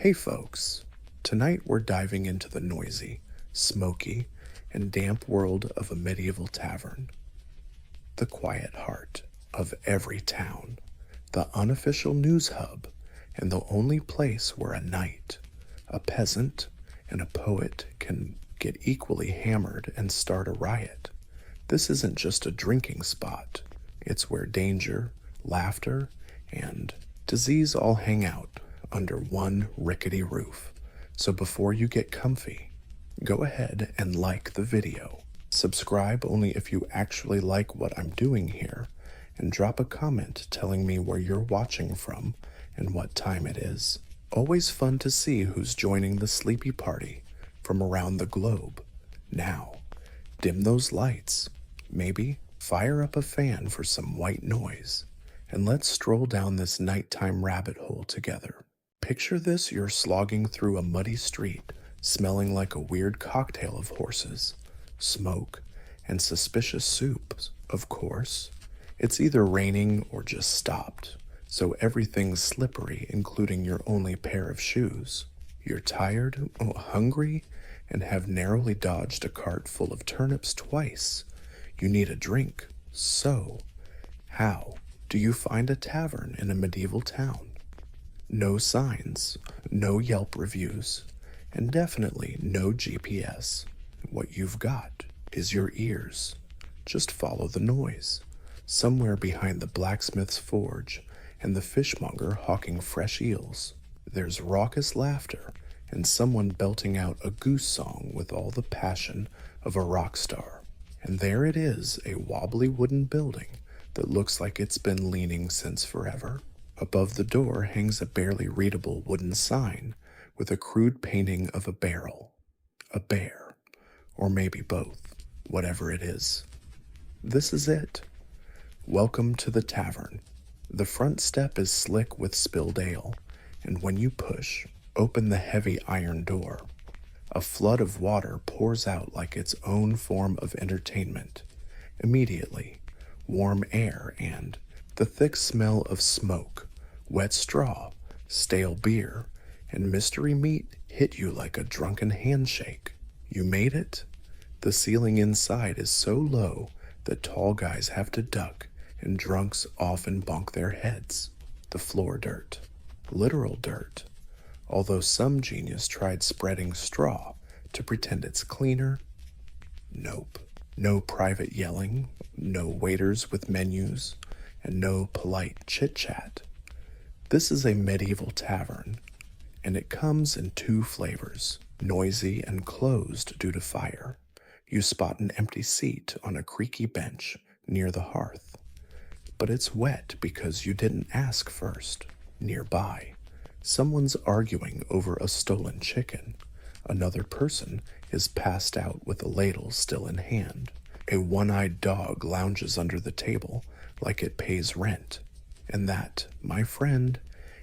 Hey folks, tonight we're diving into the noisy, smoky, and damp world of a medieval tavern. The quiet heart of every town, the unofficial news hub, and the only place where a knight, a peasant, and a poet can get equally hammered and start a riot. This isn't just a drinking spot, it's where danger, laughter, and disease all hang out under one rickety roof. So before you get comfy, go ahead and like the video. Subscribe only if you actually like what I'm doing here, and drop a comment telling me where you're watching from and what time it is. Always fun to see who's joining the sleepy party from around the globe. Now, dim those lights, maybe fire up a fan for some white noise, and let's stroll down this nighttime rabbit hole together. Picture this: you're slogging through a muddy street, smelling like a weird cocktail of horses, smoke, and suspicious soups, of course. It's either raining or just stopped, so everything's slippery, including your only pair of shoes. You're tired, hungry, and have narrowly dodged a cart full of turnips twice. You need a drink. So, how do you find a tavern in a medieval town? No signs, no Yelp reviews, and definitely no GPS. What you've got is your ears. Just follow the noise. Somewhere behind the blacksmith's forge and the fishmonger hawking fresh eels, there's raucous laughter and someone belting out a goose song with all the passion of a rock star. And there it is, a wobbly wooden building that looks like it's been leaning since forever. Above the door hangs a barely readable wooden sign with a crude painting of a barrel, a bear, or maybe both, whatever it is. This is it. Welcome to the tavern. The front step is slick with spilled ale, and when you push open the heavy iron door, a flood of water pours out like its own form of entertainment. Immediately, warm air and the thick smell of smoke, wet straw, stale beer, and mystery meat hit you like a drunken handshake. You made it. The ceiling inside is so low that tall guys have to duck, and drunks often bonk their heads. The floor dirt. Literal dirt. Although some genius tried spreading straw to pretend it's cleaner. Nope. No private yelling, no waiters with menus, and no polite chit-chat. This is a medieval tavern, and it comes in two flavors: noisy and closed due to fire. You spot an empty seat on a creaky bench near the hearth, but it's wet because you didn't ask first. Nearby, someone's arguing over a stolen chicken. Another person is passed out with a ladle still in hand. A one-eyed dog lounges under the table like it pays rent. And that, my friend,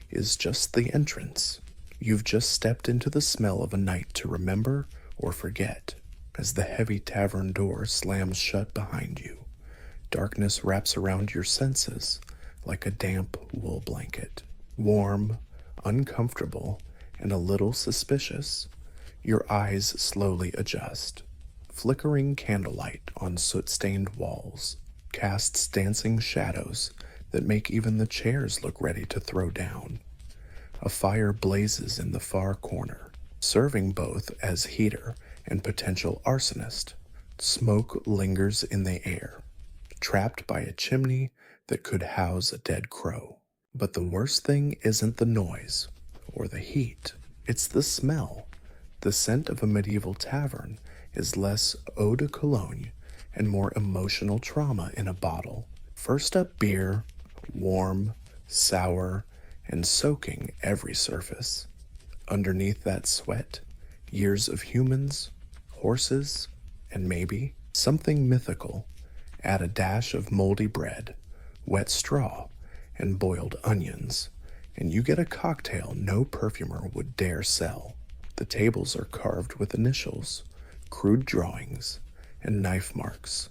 is just the entrance. You've just stepped into the smell of a night to remember or forget. As the heavy tavern door slams shut behind you, darkness wraps around your senses like a damp wool blanket. Warm, uncomfortable, and a little suspicious, your eyes slowly adjust. Flickering candlelight on soot-stained walls casts dancing shadows that make even the chairs look ready to throw down. A fire blazes in the far corner, serving both as heater and potential arsonist. Smoke lingers in the air, trapped by a chimney that could house a dead crow. But the worst thing isn't the noise or the heat, it's the smell. The scent of a medieval tavern is less eau de cologne and more emotional trauma in a bottle. First up, beer, warm, sour, and soaking every surface. Underneath that sweat, years of humans, horses, and maybe something mythical. Add a dash of moldy bread, wet straw, and boiled onions, and you get a cocktail no perfumer would dare sell. The tables are carved with initials, crude drawings, and knife marks.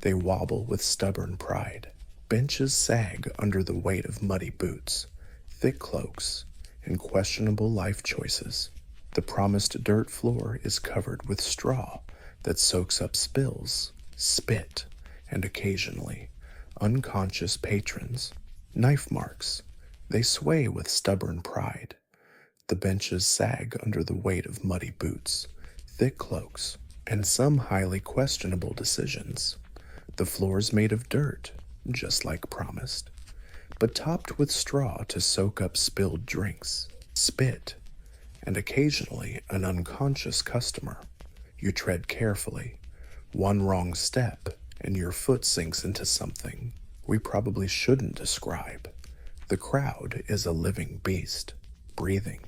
They wobble with stubborn pride. Benches sag under the weight of muddy boots, thick cloaks, and questionable life choices. The promised dirt floor is covered with straw that soaks up spills, spit, and occasionally unconscious patrons. Knife marks. They sway with stubborn pride. The benches sag under the weight of muddy boots, thick cloaks, and some highly questionable decisions. The floor's made of dirt, just like promised, but topped with straw to soak up spilled drinks, spit, and occasionally an unconscious customer. You tread carefully. One wrong step, and your foot sinks into something we probably shouldn't describe. The crowd is a living beast, breathing.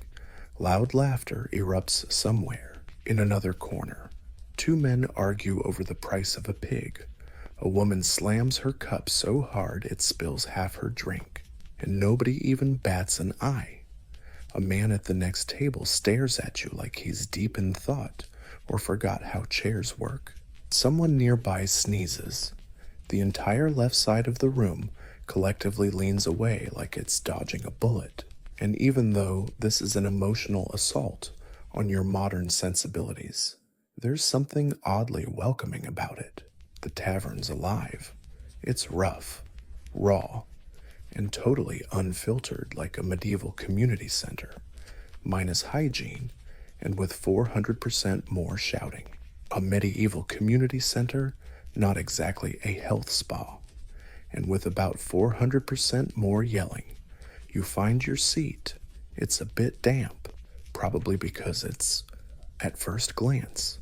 Loud laughter erupts somewhere. In another corner, two men argue over the price of a pig. A woman slams her cup so hard it spills half her drink, and nobody even bats an eye. A man at the next table stares at you like he's deep in thought or forgot how chairs work. Someone nearby sneezes. The entire left side of the room collectively leans away like it's dodging a bullet. And even though this is an emotional assault on your modern sensibilities, there's something oddly welcoming about it. The tavern's alive. It's rough, raw, and totally unfiltered like a medieval community center, minus hygiene and with 400% more shouting. A medieval community center, not exactly a health spa, and with about 400% more yelling. You find your seat. It's a bit damp, probably because it's at first glance.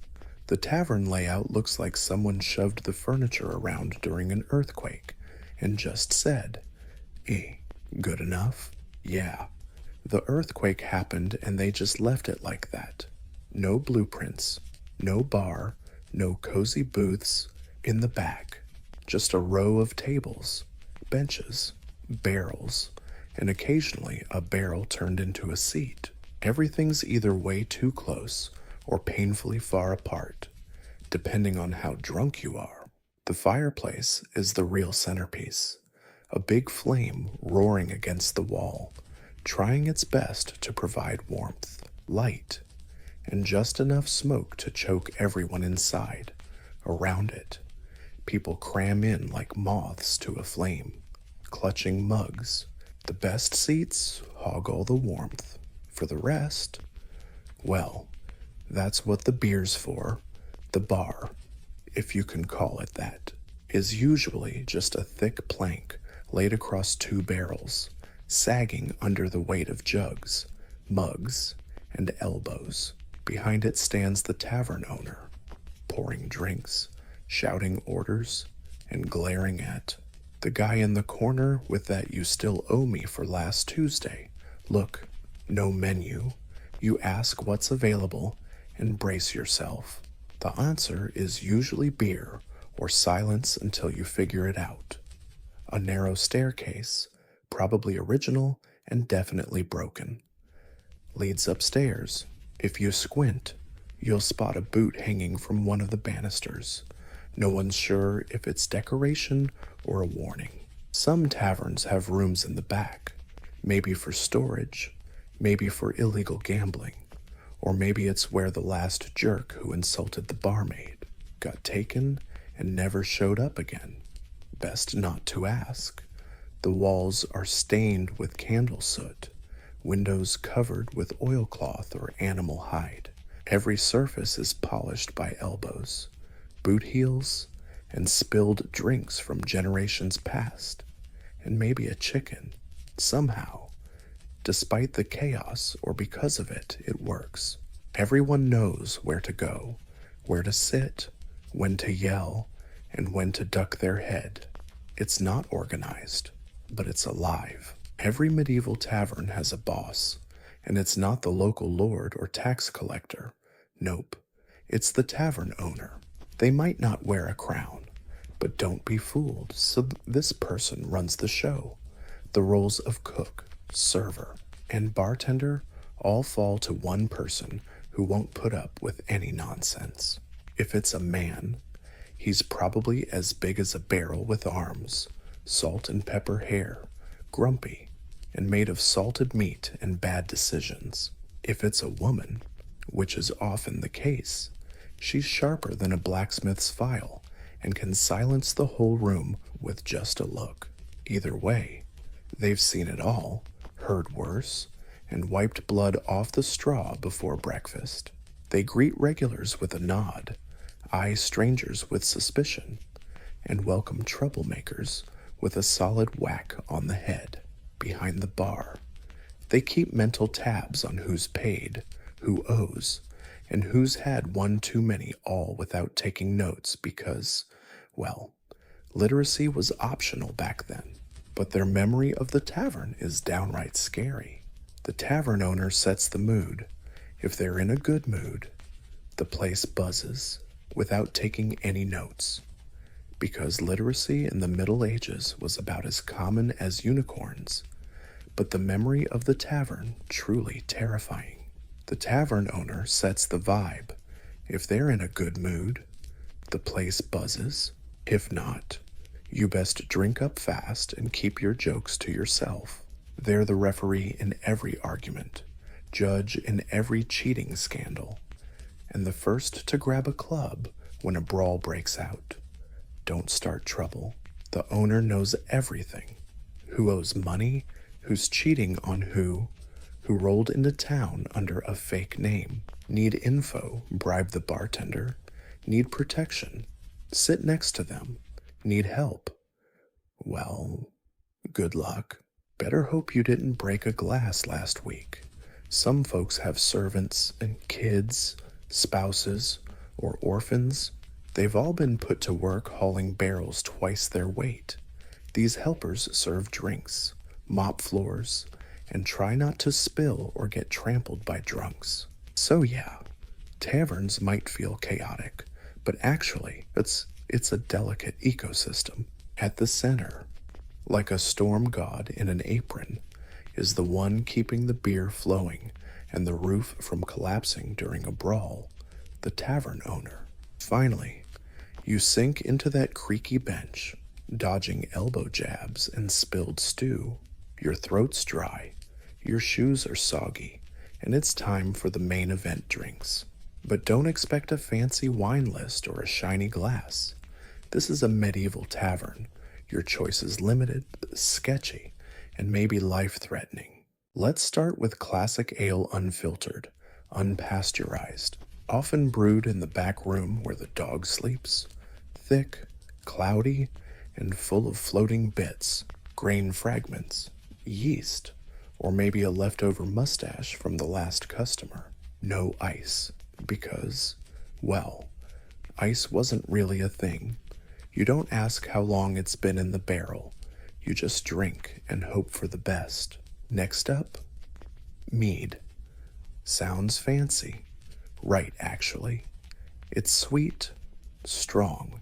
The tavern layout looks like someone shoved the furniture around during an earthquake and just said, good enough? Yeah. The earthquake happened and they just left it like that. No blueprints, no bar, no cozy booths in the back. Just a row of tables, benches, barrels, and occasionally a barrel turned into a seat. Everything's either way too close or painfully far apart, depending on how drunk you are. The fireplace is the real centerpiece, a big flame roaring against the wall, trying its best to provide warmth, light, and just enough smoke to choke everyone inside. Around it, people cram in like moths to a flame, clutching mugs. The best seats hog all the warmth. For the rest, well, that's what the beer's for. The bar, if you can call it that, is usually just a thick plank laid across two barrels, sagging under the weight of jugs, mugs, and elbows. Behind it stands the tavern owner, pouring drinks, shouting orders, and glaring at the guy in the corner with that "you still owe me for last Tuesday." Look, no menu. You ask what's available and brace yourself. The answer is usually beer or silence until you figure it out. A narrow staircase, probably original and definitely broken, leads upstairs. If you squint, you'll spot a boot hanging from one of the banisters. No one's sure if it's decoration or a warning. Some taverns have rooms in the back, maybe for storage, maybe for illegal gambling, or maybe it's where the last jerk who insulted the barmaid got taken and never showed up again. Best not to ask. The walls are stained with candle soot, windows covered with oilcloth or animal hide. Every surface is polished by elbows, boot heels, and spilled drinks from generations past, and maybe a chicken. Somehow, despite the chaos or because of it, it works. Everyone knows where to go, where to sit, when to yell, and when to duck their head. It's not organized, but it's alive. Every medieval tavern has a boss, and it's not the local lord or tax collector. Nope, it's the tavern owner. They might not wear a crown, but don't be fooled, so this person runs the show. The roles of cook, server, and bartender all fall to one person who won't put up with any nonsense. If it's a man, he's probably as big as a barrel with arms, salt and pepper hair, grumpy, and made of salted meat and bad decisions. If it's a woman, which is often the case, she's sharper than a blacksmith's file and can silence the whole room with just a look. Either way, they've seen it all, heard worse, and wiped blood off the straw before breakfast. They greet regulars with a nod, eye strangers with suspicion, and welcome troublemakers with a solid whack on the head. Behind the bar, they keep mental tabs on who's paid, who owes, and who's had one too many, all without taking notes because, well, literacy was optional back then. But their memory of the tavern is downright scary. The tavern owner sets the mood. If they're in a good mood, the place buzzes without taking any notes. Because literacy in the Middle Ages was about as common as unicorns, but the memory of the tavern truly terrifying. The tavern owner sets the vibe. If they're in a good mood, the place buzzes. If not, you best drink up fast and keep your jokes to yourself. They're the referee in every argument, judge in every cheating scandal, and the first to grab a club when a brawl breaks out. Don't start trouble. The owner knows everything. Who owes money, who's cheating on who rolled into town under a fake name. Need info, bribe the bartender. Need protection, sit next to them. Need help. Well, good luck. Better hope you didn't break a glass last week. Some folks have servants and kids, spouses, or orphans. They've all been put to work hauling barrels twice their weight. These helpers serve drinks, mop floors, and try not to spill or get trampled by drunks. So yeah, taverns might feel chaotic, but actually it's a delicate ecosystem. At the center, like a storm god in an apron, is the one keeping the beer flowing and the roof from collapsing during a brawl, the tavern owner. Finally, you sink into that creaky bench, dodging elbow jabs and spilled stew. Your throat's dry, your shoes are soggy, and it's time for the main event drinks. But don't expect a fancy wine list or a shiny glass. This is a medieval tavern. Your choice is limited, sketchy, and maybe life-threatening. Let's start with classic ale unfiltered, unpasteurized, often brewed in the back room where the dog sleeps. Thick, cloudy, and full of floating bits, grain fragments, yeast, or maybe a leftover mustache from the last customer. No ice, because, well, ice wasn't really a thing. You don't ask how long it's been in the barrel. You just drink and hope for the best. Next up, mead. Sounds fancy. Right, actually. It's sweet, strong,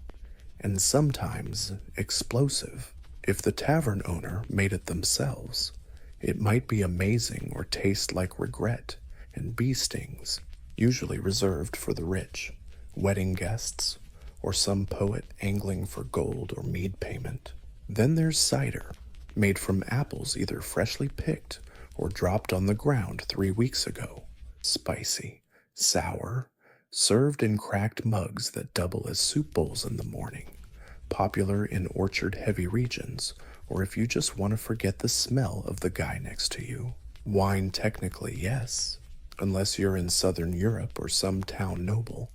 and sometimes explosive. If the tavern owner made it themselves, it might be amazing or taste like regret and bee stings, usually reserved for the rich, wedding guests, or some poet angling for gold or mead payment. Then there's cider, made from apples either freshly picked or dropped on the ground 3 weeks ago. Spicy, sour, served in cracked mugs that double as soup bowls in the morning. Popular in orchard-heavy regions, or if you just want to forget the smell of the guy next to you. Wine technically, yes. Unless you're in Southern Europe or some town noble,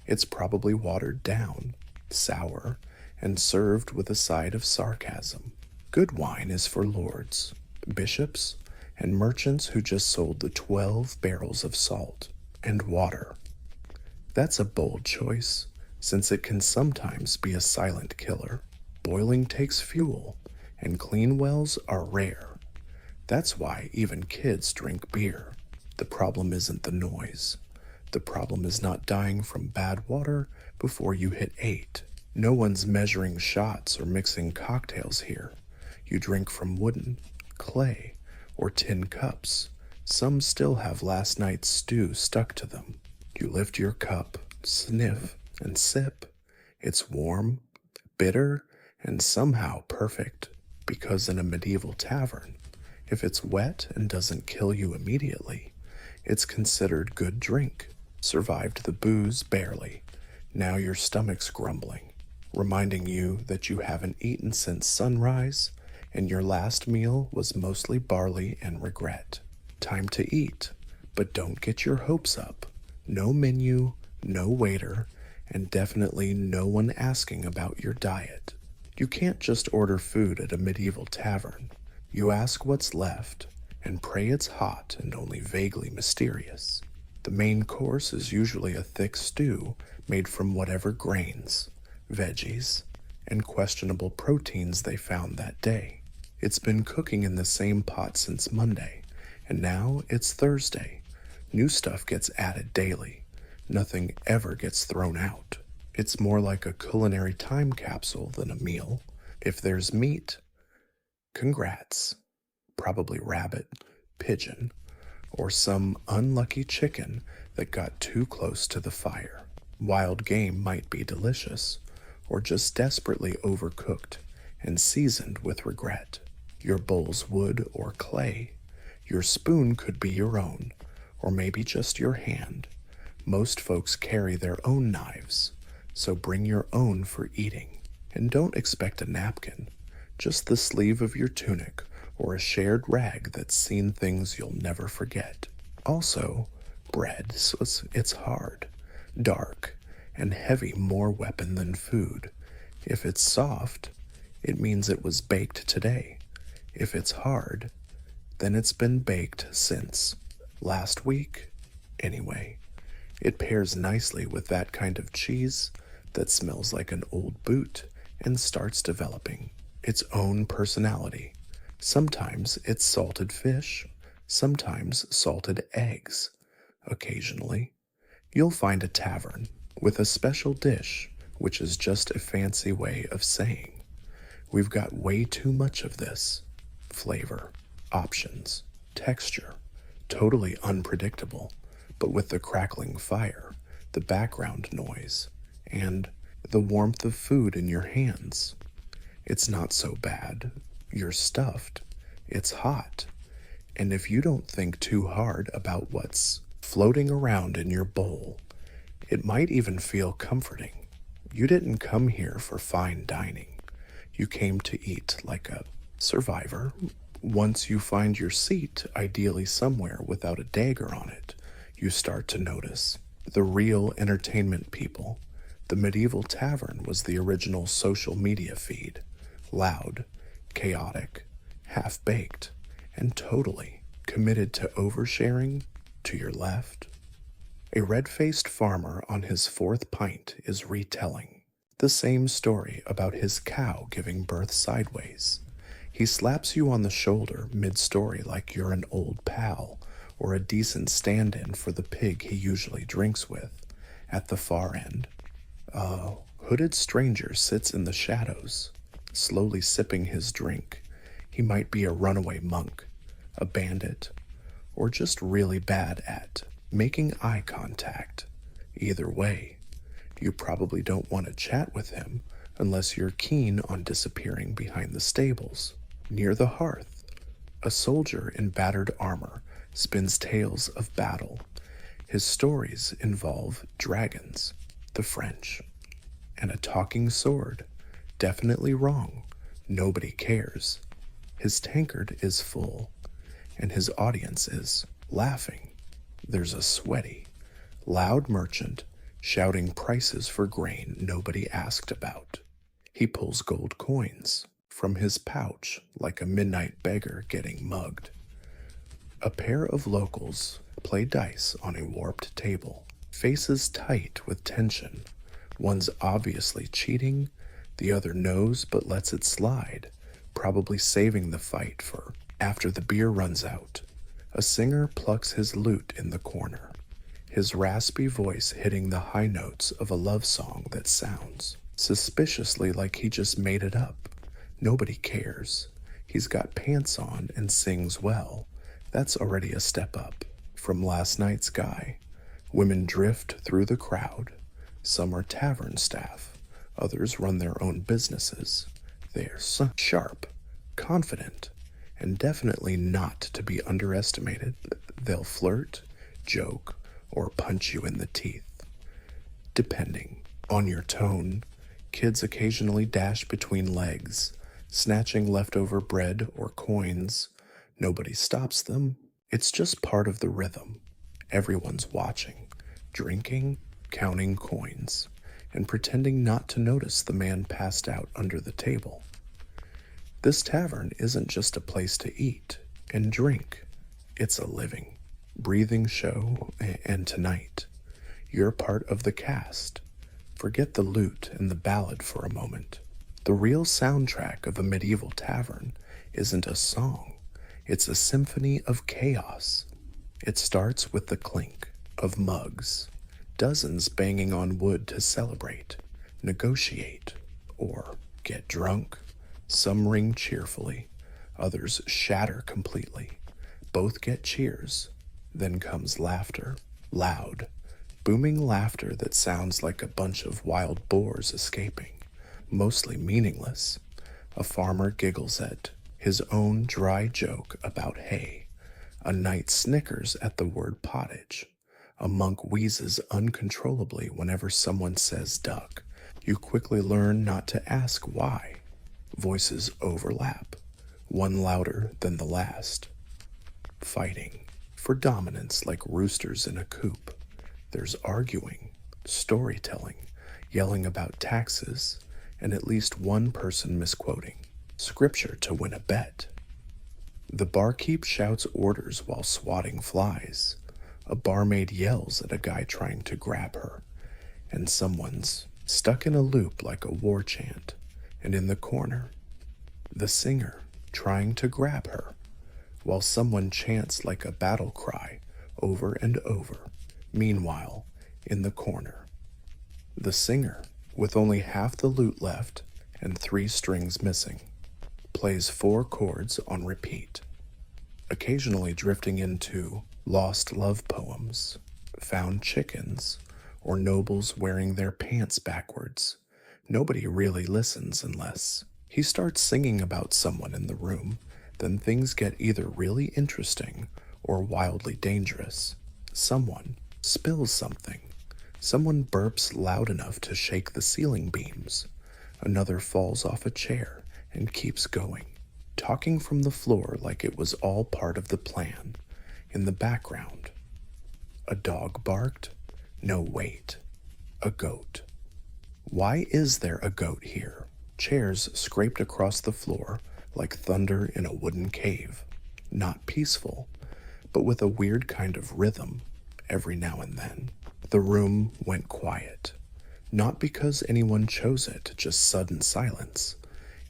it's probably watered down, sour, and served with a side of sarcasm. Good wine is for lords, bishops, and merchants who just sold the 12 barrels of salt and water. That's a bold choice, since it can sometimes be a silent killer. Boiling takes fuel, and clean wells are rare. That's why even kids drink beer. The problem isn't the noise. The problem is not dying from bad water before you hit 8. No one's measuring shots or mixing cocktails here. You drink from wooden, clay, or tin cups. Some still have last night's stew stuck to them. You lift your cup, sniff, and sip. It's warm, bitter, and somehow perfect, because in a medieval tavern, If it's wet and doesn't kill you immediately, it's considered good drink. Survived the booze barely. Now your stomach's grumbling, reminding you that you haven't eaten since sunrise and your last meal was mostly barley and regret. Time to eat, but don't get your hopes up. No menu, no waiter, and definitely no one asking about your diet. You can't just order food at a medieval tavern. You ask what's left and pray it's hot and only vaguely mysterious. The main course is usually a thick stew made from whatever grains, veggies, and questionable proteins they found that day. It's been cooking in the same pot since Monday, and now it's Thursday. New stuff gets added daily. Nothing ever gets thrown out. It's more like a culinary time capsule than a meal. If there's meat, congrats. Probably rabbit, pigeon, or some unlucky chicken that got too close to the fire. Wild game might be delicious, or just desperately overcooked and seasoned with regret. Your bowl's wood or clay. Your spoon could be your own, or maybe just your hand. Most folks carry their own knives, so bring your own for eating. And don't expect a napkin, just the sleeve of your tunic or a shared rag that's seen things you'll never forget. Also, bread, so it's hard, dark, and heavy, more weapon than food. If it's soft, it means it was baked today. If it's hard, then it's been baked since last week. Anyway, it pairs nicely with that kind of cheese that smells like an old boot and starts developing its own personality. Sometimes it's salted fish, sometimes salted eggs. Occasionally, you'll find a tavern with a special dish, which is just a fancy way of saying, we've got way too much of this. Flavor, options, texture, totally unpredictable, but with the crackling fire, the background noise, and the warmth of food in your hands. It's not so bad. You're stuffed. It's hot. And if you don't think too hard about what's floating around in your bowl, it might even feel comforting. You didn't come here for fine dining. You came to eat like a survivor. Once you find your seat, ideally somewhere without a dagger on it, you start to notice the real entertainment people. The medieval tavern was the original social media feed. Loud, chaotic, half-baked, and totally committed to oversharing. To your left, a red-faced farmer on his fourth pint is retelling the same story about his cow giving birth sideways. He slaps you on the shoulder mid-story like you're an old pal or a decent stand-in for the pig he usually drinks with. At the far end, a hooded stranger sits in the shadows, slowly sipping his drink. He might be a runaway monk, a bandit, or just really bad at making eye contact. Either way, you probably don't want to chat with him unless you're keen on disappearing behind the stables. Near the hearth, a soldier in battered armor spins tales of battle. His stories involve dragons, the French, and a talking sword. Definitely wrong. Nobody cares. His tankard is full, and his audience is laughing. There's a sweaty, loud merchant shouting prices for grain nobody asked about. He pulls gold coins from his pouch like a midnight beggar getting mugged. A pair of locals play dice on a warped table, faces tight with tension. One's obviously cheating, the other knows but lets it slide, probably saving the fight for after the beer runs out. A singer plucks his lute in the corner, his raspy voice hitting the high notes of a love song that sounds suspiciously like he just made it up. Nobody cares. He's got pants on and sings well. That's already a step up from last night's guy. Women drift through the crowd. Some are tavern staff. Others run their own businesses. They're sharp, confident, and definitely not to be underestimated. They'll flirt, joke, or punch you in the teeth. Depending on your tone, kids occasionally dash between legs, snatching leftover bread or coins. Nobody stops them. It's just part of the rhythm. Everyone's watching, drinking, counting coins, and pretending not to notice the man passed out under the table. This tavern isn't just a place to eat and drink. It's a living, breathing show, and tonight, you're part of the cast. Forget the lute and the ballad for a moment. The real soundtrack of a medieval tavern isn't a song, it's a symphony of chaos. It starts with the clink of mugs, dozens banging on wood to celebrate, negotiate, or get drunk. Some ring cheerfully, others shatter completely. Both get cheers. Then comes laughter, loud, booming laughter that sounds like a bunch of wild boars escaping, mostly meaningless. A farmer giggles at his own dry joke about hay. A knight snickers at the word pottage. A monk wheezes uncontrollably whenever someone says duck. You quickly learn not to ask why. Voices overlap, one louder than the last. Fighting for dominance like roosters in a coop. There's arguing, storytelling, yelling about taxes, and at least one person misquoting scripture to win a bet. The barkeep shouts orders while swatting flies. A barmaid yells at a guy trying to grab her, and someone's stuck in a loop like a war chant. And in the corner, the singer trying to grab her, while someone chants like a battle cry over and over. Meanwhile, in the corner, the singer, with only half the lute left and 3 strings missing, plays 4 chords on repeat, occasionally drifting into lost love poems, found chickens, or nobles wearing their pants backwards. Nobody really listens unless he starts singing about someone in the room. Then things get either really interesting or wildly dangerous. Someone spills something. Someone burps loud enough to shake the ceiling beams. Another falls off a chair and keeps going, talking from the floor like it was all part of the plan. In the background, a dog barked. No, wait, a goat. Why is there a goat here? Chairs scraped across the floor like thunder in a wooden cave. Not peaceful, but with a weird kind of rhythm every now and then. The room went quiet. Not because anyone chose it, just sudden silence.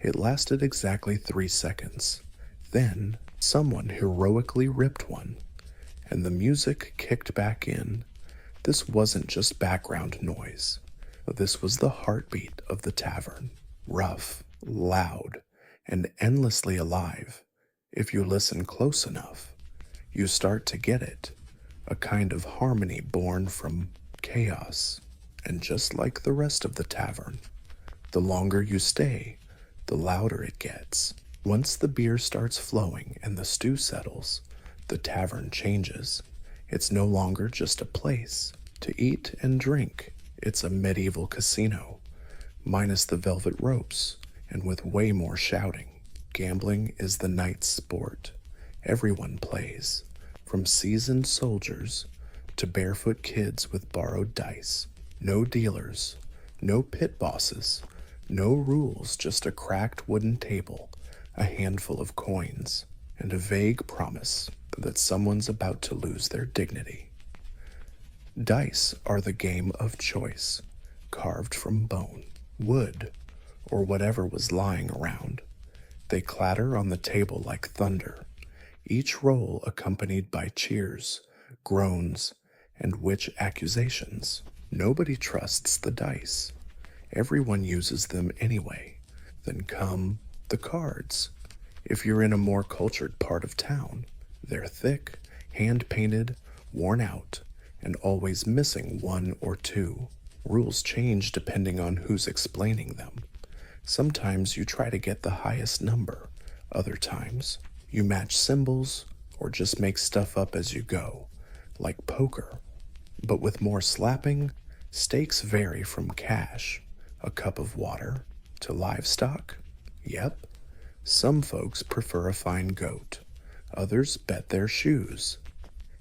It lasted exactly 3 seconds. Then someone heroically ripped one, and the music kicked back in. This wasn't just background noise. This was the heartbeat of the tavern, rough, loud, and endlessly alive. If you listen close enough, you start to get it, a kind of harmony born from chaos. And just like the rest of the tavern, the longer you stay, the louder it gets. Once the beer starts flowing and the stew settles, the tavern changes. It's no longer just a place to eat and drink. It's a medieval casino, minus the velvet ropes, and with way more shouting. Gambling is the night's sport. Everyone plays, from seasoned soldiers to barefoot kids with borrowed dice. No dealers, no pit bosses, no rules, just a cracked wooden table, a handful of coins, and a vague promise that someone's about to lose their dignity. Dice are the game of choice, carved from bone, wood, or whatever was lying around. They clatter on the table like thunder, each roll accompanied by cheers, groans, and witch accusations. Nobody trusts the dice. Everyone uses them anyway. Then come the cards. If you're in a more cultured part of town, they're thick, hand-painted, worn out, and always missing 1 or 2. Rules change depending on who's explaining them. Sometimes you try to get the highest number. Other times, You match symbols or just make stuff up as you go, like poker, but with more slapping. Stakes vary from cash, a cup of water, to livestock. Yep, some folks prefer a fine goat, others bet their shoes,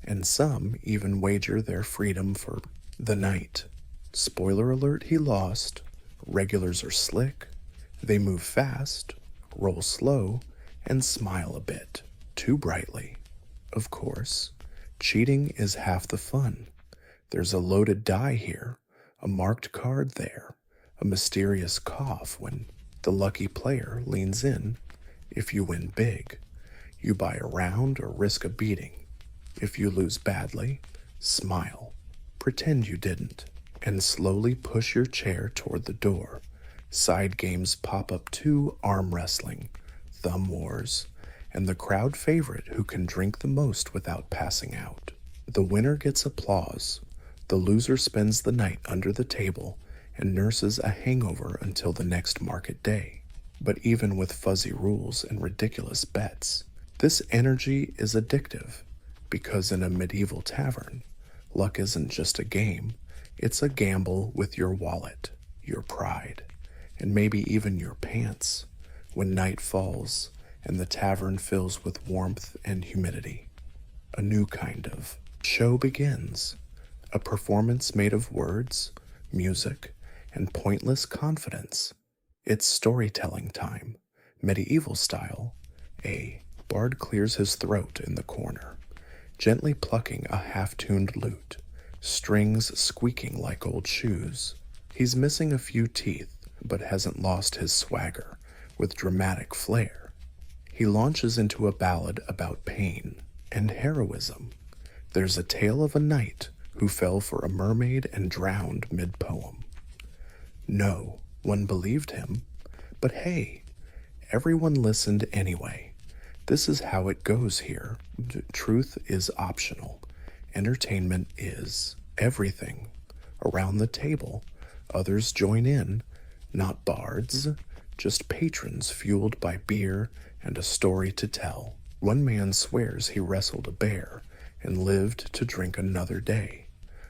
and some even wager their freedom for the night. Spoiler alert, he lost. Regulars are slick. They move fast, roll slow, and smile a bit, too brightly. Of course, cheating is half the fun. There's a loaded die here, a marked card there, a mysterious cough when the lucky player leans in. If you win big, you buy a round or risk a beating. If you lose badly, smile, pretend you didn't, and slowly push your chair toward the door. Side games pop up too: arm wrestling, thumb wars, and the crowd favorite who can drink the most without passing out. The winner gets applause. The loser spends the night under the table and nurses a hangover until the next market day. But even with fuzzy rules and ridiculous bets, this energy is addictive, because in a medieval tavern, luck isn't just a game, it's a gamble with your wallet, your pride, and maybe even your pants, when night falls and the tavern fills with warmth and humidity. A new kind of show begins, a performance made of words, music, and pointless confidence. It's storytelling time, medieval style. A bard clears his throat in the corner, gently plucking a half-tuned lute, strings squeaking like old shoes. He's missing a few teeth, but hasn't lost his swagger with dramatic flair. He launches into a ballad about pain and heroism. There's a tale of a knight who fell for a mermaid and drowned mid-poem. No one believed him, but hey, everyone listened anyway. This is how it goes here. Truth is optional. Entertainment is everything. Around the table, others join in, not bards, just patrons fueled by beer and a story to tell. One man swears he wrestled a bear and lived to drink another day.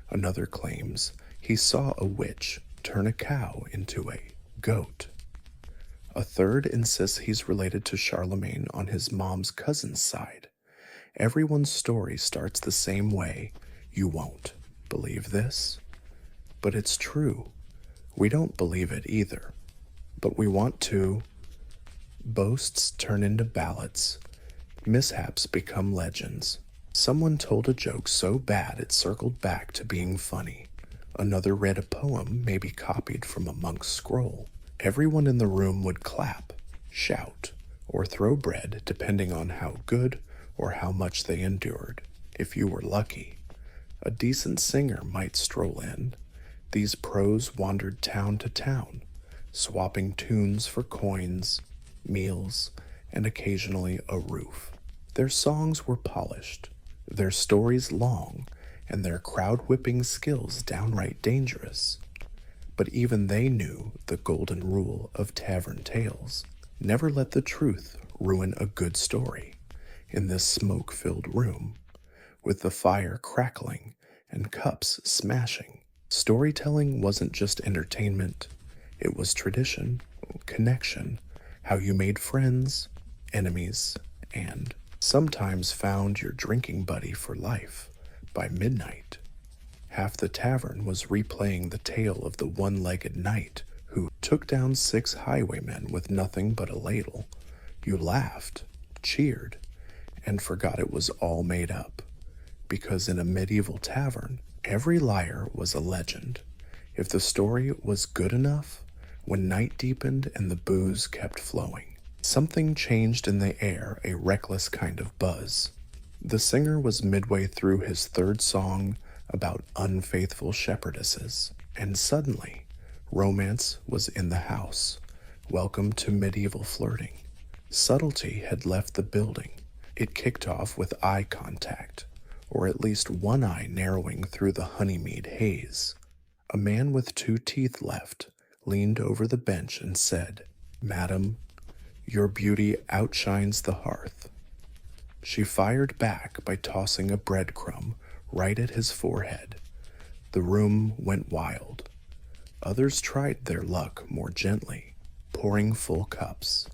Another claims he saw a witch turn a cow into a goat. A third insists he's related to Charlemagne on his mom's cousin's side. Everyone's story starts the same way. You won't believe this? But it's true. We don't believe it either. But we want to. Boasts turn into ballads. Mishaps become legends. Someone told a joke so bad it circled back to being funny. Another read a poem maybe copied from a monk's scroll. Everyone in the room would clap, shout, or throw bread depending on how good or how much they endured. If you were lucky, a decent singer might stroll in. These pros wandered town to town, swapping tunes for coins, meals, and occasionally a roof. Their songs were polished, their stories long, and their crowd-whipping skills downright dangerous. But even they knew the golden rule of tavern tales. Never let the truth ruin a good story. In this smoke-filled room, with the fire crackling and cups smashing, storytelling wasn't just entertainment. It was tradition, connection, how you made friends, enemies, and sometimes found your drinking buddy for life. By midnight, half the tavern was replaying the tale of the one-legged knight who took down 6 highwaymen with nothing but a ladle. You laughed, cheered, and forgot it was all made up. Because in a medieval tavern, every liar was a legend. If the story was good enough, when night deepened and the booze kept flowing, something changed in the air, a reckless kind of buzz. The singer was midway through his 3rd song about unfaithful shepherdesses, and suddenly, romance was in the house. Welcome to medieval flirting. Subtlety had left the building. It kicked off with eye contact, or at least one eye narrowing through the honeymead haze. A man with 2 teeth left leaned over the bench and said, "Madam, your beauty outshines the hearth." She fired back by tossing a breadcrumb right at his forehead. The room went wild. Others tried their luck more gently, pouring full cups,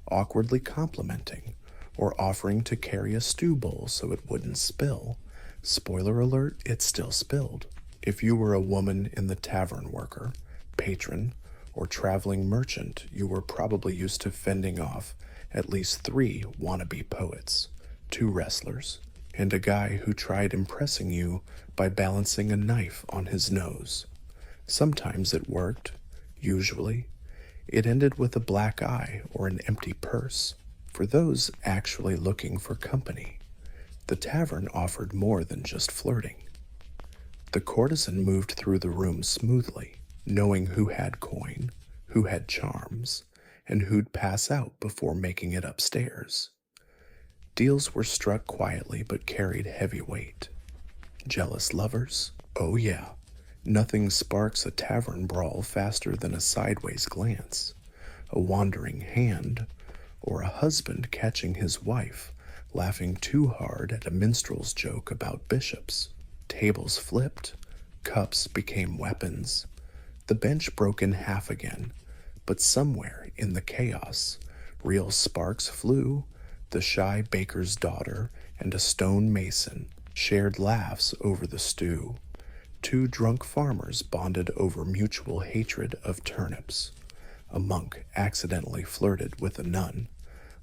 awkwardly complimenting, or offering to carry a stew bowl so it wouldn't spill. Spoiler alert, it still spilled. If you were a woman in the tavern worker, patron, or traveling merchant, you were probably used to fending off at least 3 wannabe poets, 2 wrestlers, and a guy who tried impressing you by balancing a knife on his nose. Sometimes it worked. Usually, it ended with a black eye or an empty purse. For those actually looking for company, the tavern offered more than just flirting. The courtesan moved through the room smoothly, knowing who had coin, who had charms, and who'd pass out before making it upstairs. Deals were struck quietly but carried heavy weight. Jealous lovers? Oh yeah. Nothing sparks a tavern brawl faster than a sideways glance, a wandering hand, or a husband catching his wife laughing too hard at a minstrel's joke about bishops. Tables flipped, cups became weapons. The bench broke in half again, but somewhere in the chaos, real sparks flew. The shy baker's daughter and a stone mason shared laughs over the stew. 2 drunk farmers bonded over mutual hatred of turnips. A monk accidentally flirted with a nun.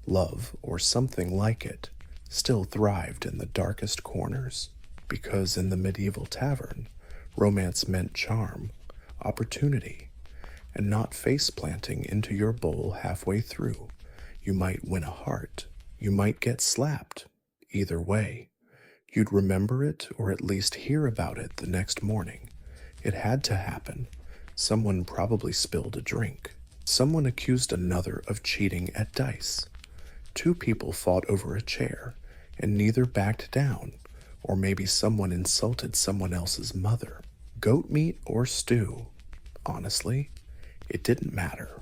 Love, or something like it, still thrived in the darkest corners, because in the medieval tavern, romance meant charm, opportunity, and not face-planting into your bowl halfway through. You might win a heart, you might get slapped. Either way, you'd remember it or at least hear about it the next morning. It had to happen. Someone probably spilled a drink. Someone accused another of cheating at dice. 2 people fought over a chair, and neither backed down. Or maybe someone insulted someone else's mother. Goat meat or stew? Honestly, it didn't matter.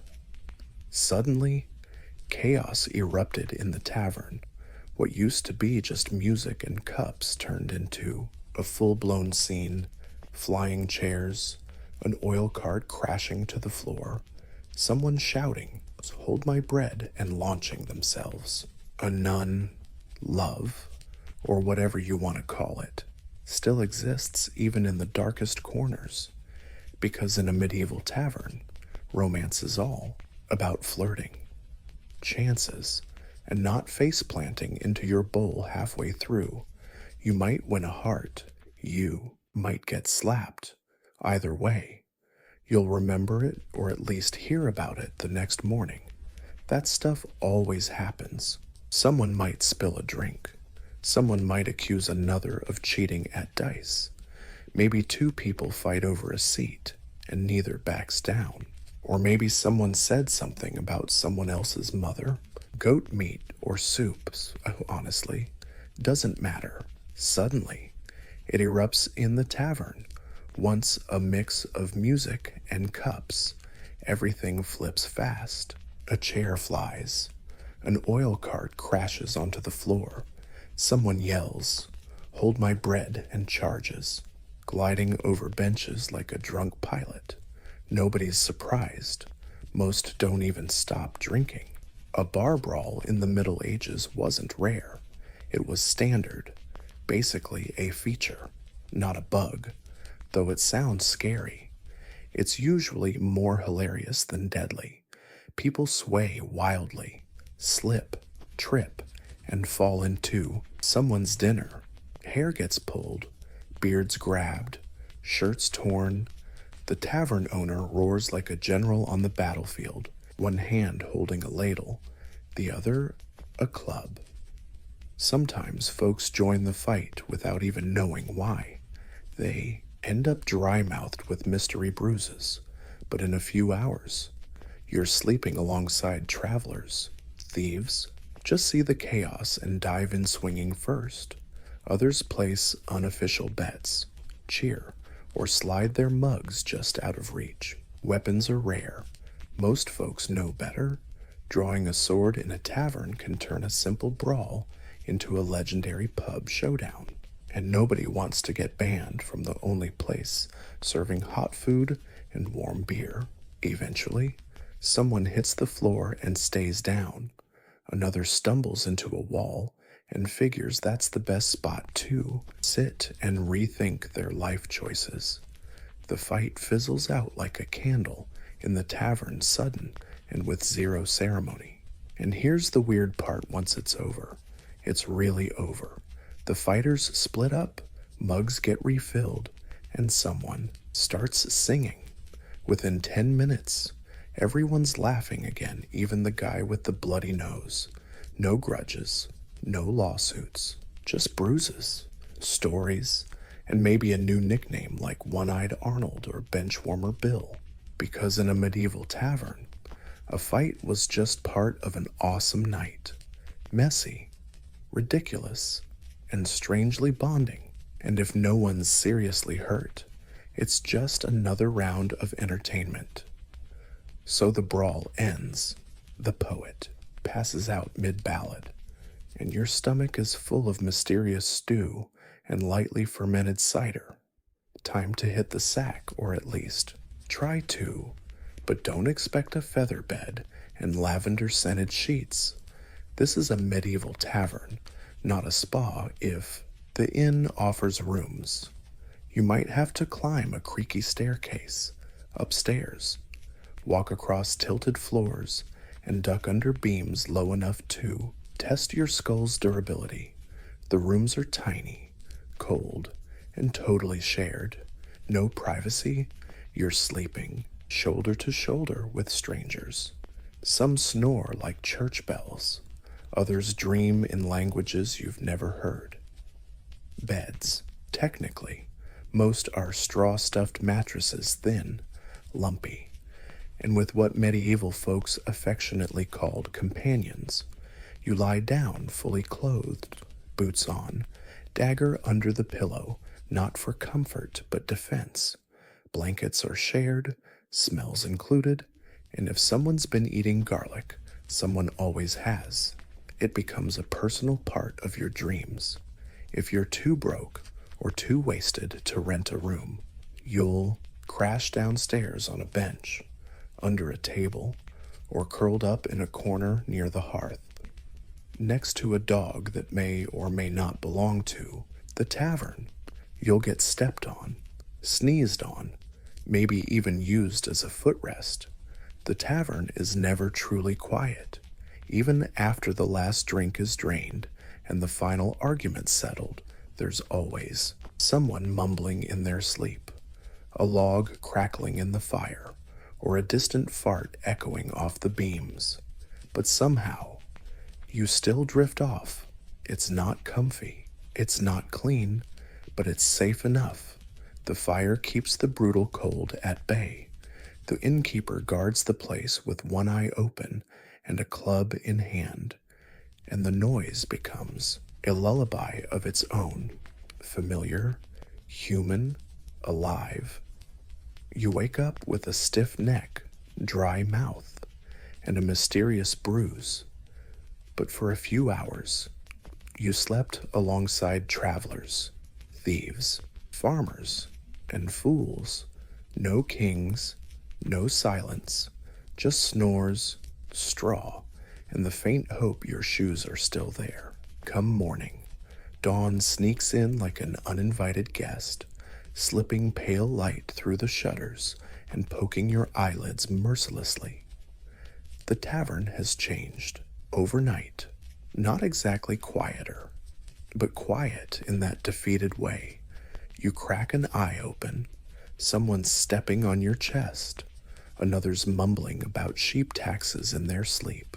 Suddenly, chaos erupted in the tavern. What used to be just music and cups turned into a full-blown scene. Flying chairs, an oil cart crashing to the floor, someone shouting, "Hold my bread," and launching themselves. A nun, love, or whatever you want to call it, still exists even in the darkest corners, because in a medieval tavern, romance is all about flirting, chances, and not face-planting into your bowl halfway through. You might win a heart, you might get slapped. Either way, you'll remember it or at least hear about it the next morning. That stuff always happens. Someone might spill a drink. Someone might accuse another of cheating at dice. Maybe 2 people fight over a seat, and neither backs down. Or maybe someone said something about someone else's mother. Goat meat or soups, honestly, doesn't matter. Suddenly, it erupts in the tavern. Once a mix of music and cups, everything flips fast. A chair flies. An oil cart crashes onto the floor. Someone yells, "Hold my bread," and charges, gliding over benches like a drunk pilot. Nobody's surprised. Most don't even stop drinking. A bar brawl in the Middle Ages wasn't rare. It was standard, basically a feature, not a bug, though it sounds scary. It's usually more hilarious than deadly. People sway wildly, slip, trip, and fall into someone's dinner. Hair gets pulled, beards grabbed, shirts torn. The tavern owner roars like a general on the battlefield, one hand holding a ladle, the other a club. Sometimes folks join the fight without even knowing why. They end up dry-mouthed with mystery bruises, but in a few hours, you're sleeping alongside travelers, thieves. Just see the chaos and dive in swinging first. Others place unofficial bets, cheer, or slide their mugs just out of reach. Weapons are rare. Most folks know better. Drawing a sword in a tavern can turn a simple brawl into a legendary pub showdown. And nobody wants to get banned from the only place serving hot food and warm beer. Eventually, someone hits the floor and stays down. Another stumbles into a wall and figures that's the best spot to sit and rethink their life choices. The fight fizzles out like a candle in the tavern, sudden and with zero ceremony. And here's the weird part: once it's over, it's really over. The fighters split up, mugs get refilled, and someone starts singing. Within 10 minutes, everyone's laughing again, even the guy with the bloody nose. No grudges, no lawsuits, just bruises, stories, and maybe a new nickname like One-Eyed Arnold or Benchwarmer Bill. Because in a medieval tavern, a fight was just part of an awesome night. Messy, ridiculous, and strangely bonding. And if no one's seriously hurt, it's just another round of entertainment. So the brawl ends. The poet passes out mid-ballad, and your stomach is full of mysterious stew and lightly fermented cider. Time to hit the sack, or at least try to, but don't expect a feather bed and lavender-scented sheets. This is a medieval tavern, not a spa. If the inn offers rooms, you might have to climb a creaky staircase upstairs, walk across tilted floors, and duck under beams low enough to test your skull's durability. The rooms are tiny, cold, and totally shared. No privacy. You're sleeping shoulder to shoulder with strangers. Some snore like church bells. Others dream in languages you've never heard. Beds. Technically, most are straw-stuffed mattresses, thin, lumpy, and with what medieval folks affectionately called companions. You lie down fully clothed, boots on, dagger under the pillow, not for comfort but defense. Blankets are shared, smells included, and if someone's been eating garlic, someone always has. It becomes a personal part of your dreams. If you're too broke or too wasted to rent a room, you'll crash downstairs on a bench, under a table, or curled up in a corner near the hearth, next to a dog that may or may not belong to the tavern. You'll get stepped on, sneezed on, maybe even used as a footrest. The tavern is never truly quiet. Even after the last drink is drained and the final argument settled, there's always someone mumbling in their sleep, a log crackling in the fire, or a distant fart echoing off the beams. But somehow, you still drift off. It's not comfy, it's not clean, but it's safe enough. The fire keeps the brutal cold at bay. The innkeeper guards the place with one eye open and a club in hand, and the noise becomes a lullaby of its own, familiar, human, alive. You wake up with a stiff neck, dry mouth, and a mysterious bruise. But for a few hours, you slept alongside travelers, thieves, farmers, and fools. No kings, no silence, just snores, straw, and the faint hope your shoes are still there. Come morning, dawn sneaks in like an uninvited guest, slipping pale light through the shutters and poking your eyelids mercilessly. The tavern has changed overnight. Not exactly quieter, but quiet in that defeated way. You crack an eye open, someone's stepping on your chest, another's mumbling about sheep taxes in their sleep,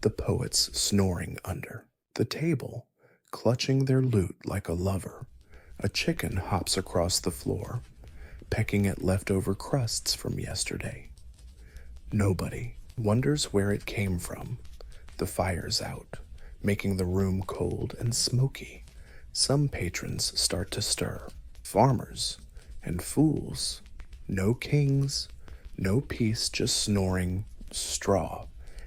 the poets snoring under the table, clutching their lute like a lover. A chicken hops across the floor, pecking at leftover crusts from yesterday. Nobody wonders where it came from. The fire's out, making the room cold and smoky. Some patrons start to stir. Farmers and fools. No kings, no peace, just snoring, straw,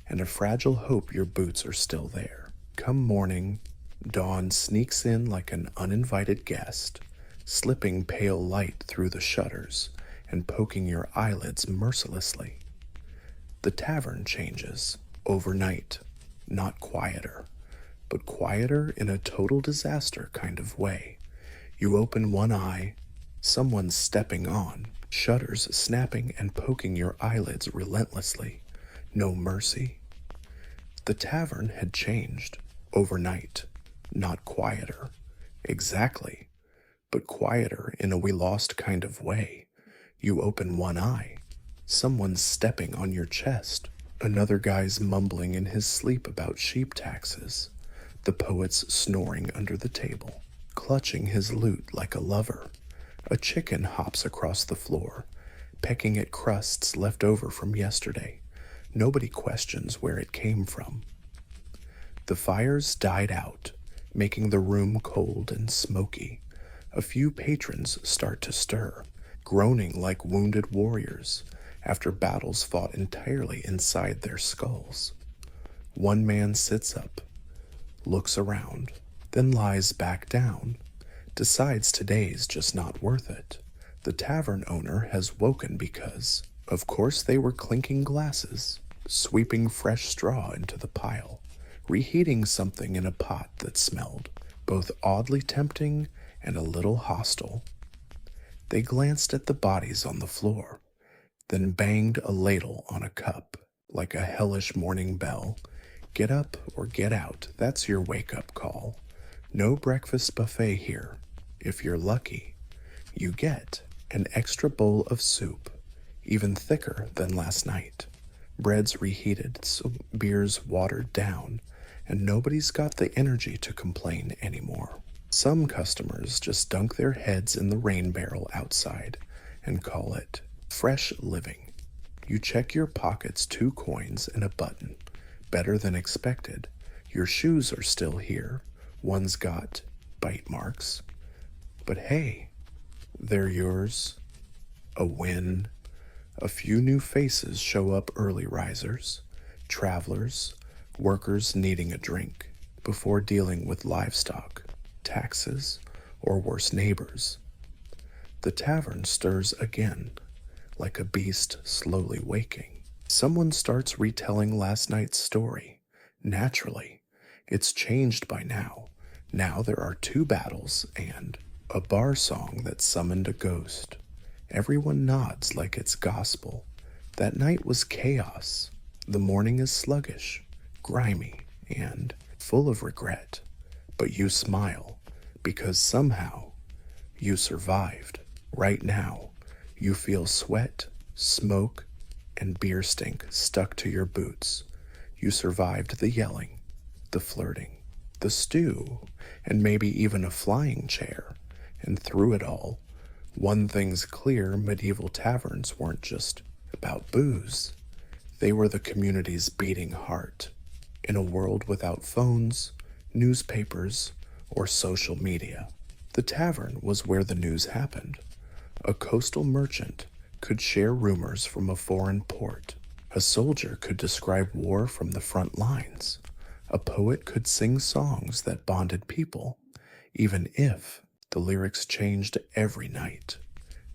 and a fragile hope your boots are still there. Come morning, Dawn sneaks in like an uninvited guest, slipping pale light through the shutters and poking your eyelids mercilessly. The tavern changes overnight, not quieter, but quieter in a total disaster kind of way. You open one eye, someone's stepping on, shutters snapping and poking your eyelids relentlessly. No mercy. The tavern had changed overnight, not quieter. Exactly, but quieter in a we lost kind of way. You open one eye, someone's stepping on your chest. Another guy's mumbling in his sleep about sheep taxes. The poet's snoring under the table, clutching his lute like a lover. A chicken hops across the floor, pecking at crusts left over from yesterday. Nobody questions where it came from. The fires died out, making the room cold and smoky. A few patrons start to stir, groaning like wounded warriors after battles fought entirely inside their skulls. One man sits up, looks around, then lies back down, decides today's just not worth it. The tavern owner has woken because, of course, they were clinking glasses, sweeping fresh straw into the pile, reheating something in a pot that smelled both oddly tempting and a little hostile. They glanced at the bodies on the floor, then banged a ladle on a cup like a hellish morning bell. Get up or get out, that's your wake-up call. No breakfast buffet here. If you're lucky, you get an extra bowl of soup, even thicker than last night. Bread's reheated, so beer's watered down, and nobody's got the energy to complain anymore. Some customers just dunk their heads in the rain barrel outside and call it fresh living. You check your pockets, 2 coins and a button. Better than expected. Your shoes are still here. One's got bite marks. But hey, they're yours. A win. A few new faces show up, early risers, travelers, workers needing a drink before dealing with livestock, taxes, or worse, neighbors. The tavern stirs again, like a beast slowly waking. Someone starts retelling last night's story. Naturally, it's changed by now. Now there are 2 battles and a bar song that summoned a ghost. Everyone nods like it's gospel. That night was chaos. The morning is sluggish, grimy, and full of regret. But you smile, because somehow you survived. Right now, you feel sweat, smoke, and beer stink stuck to your boots. You survived the yelling, the flirting, the stew, and maybe even a flying chair. And through it all, one thing's clear: medieval taverns weren't just about booze. They were the community's beating heart. In a world without phones, newspapers, or social media, the tavern was where the news happened. A coastal merchant could share rumors from a foreign port. A soldier could describe war from the front lines. A poet could sing songs that bonded people, even if the lyrics changed every night.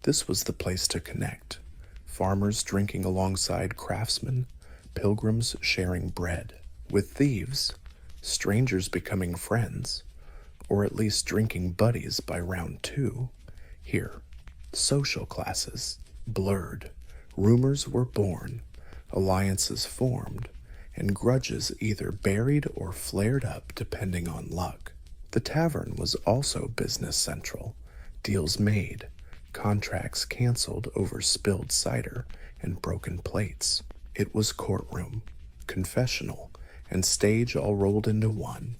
This was the place to connect. Farmers drinking alongside craftsmen, pilgrims sharing bread. With thieves, strangers becoming friends, or at least drinking buddies by round 2. Here, social classes blurred, rumors were born, alliances formed, and grudges either buried or flared up depending on luck. The tavern was also business central. Deals made, contracts canceled over spilled cider and broken plates. It was courtroom, confessional, and stage all rolled into one.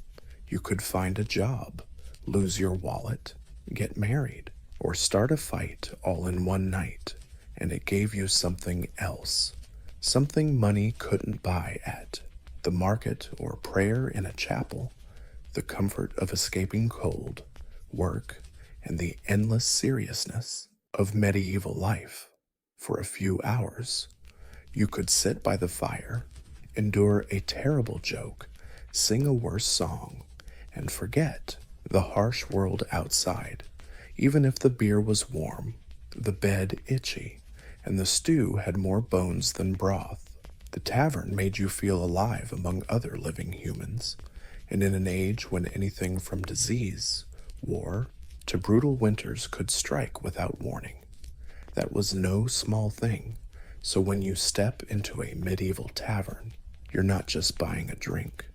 You could find a job, lose your wallet, get married, or start a fight all in one night, and it gave you something else. Something money couldn't buy at the market or prayer in a chapel. The comfort of escaping cold, work, and the endless seriousness of medieval life. For a few hours, you could sit by the fire, endure a terrible joke, sing a worse song, and forget the harsh world outside, even if the beer was warm, the bed itchy, and the stew had more bones than broth. The tavern made you feel alive among other living humans, and in an age when anything from disease, war, to brutal winters could strike without warning. That was no small thing, so when you step into a medieval tavern, you're not just buying a drink.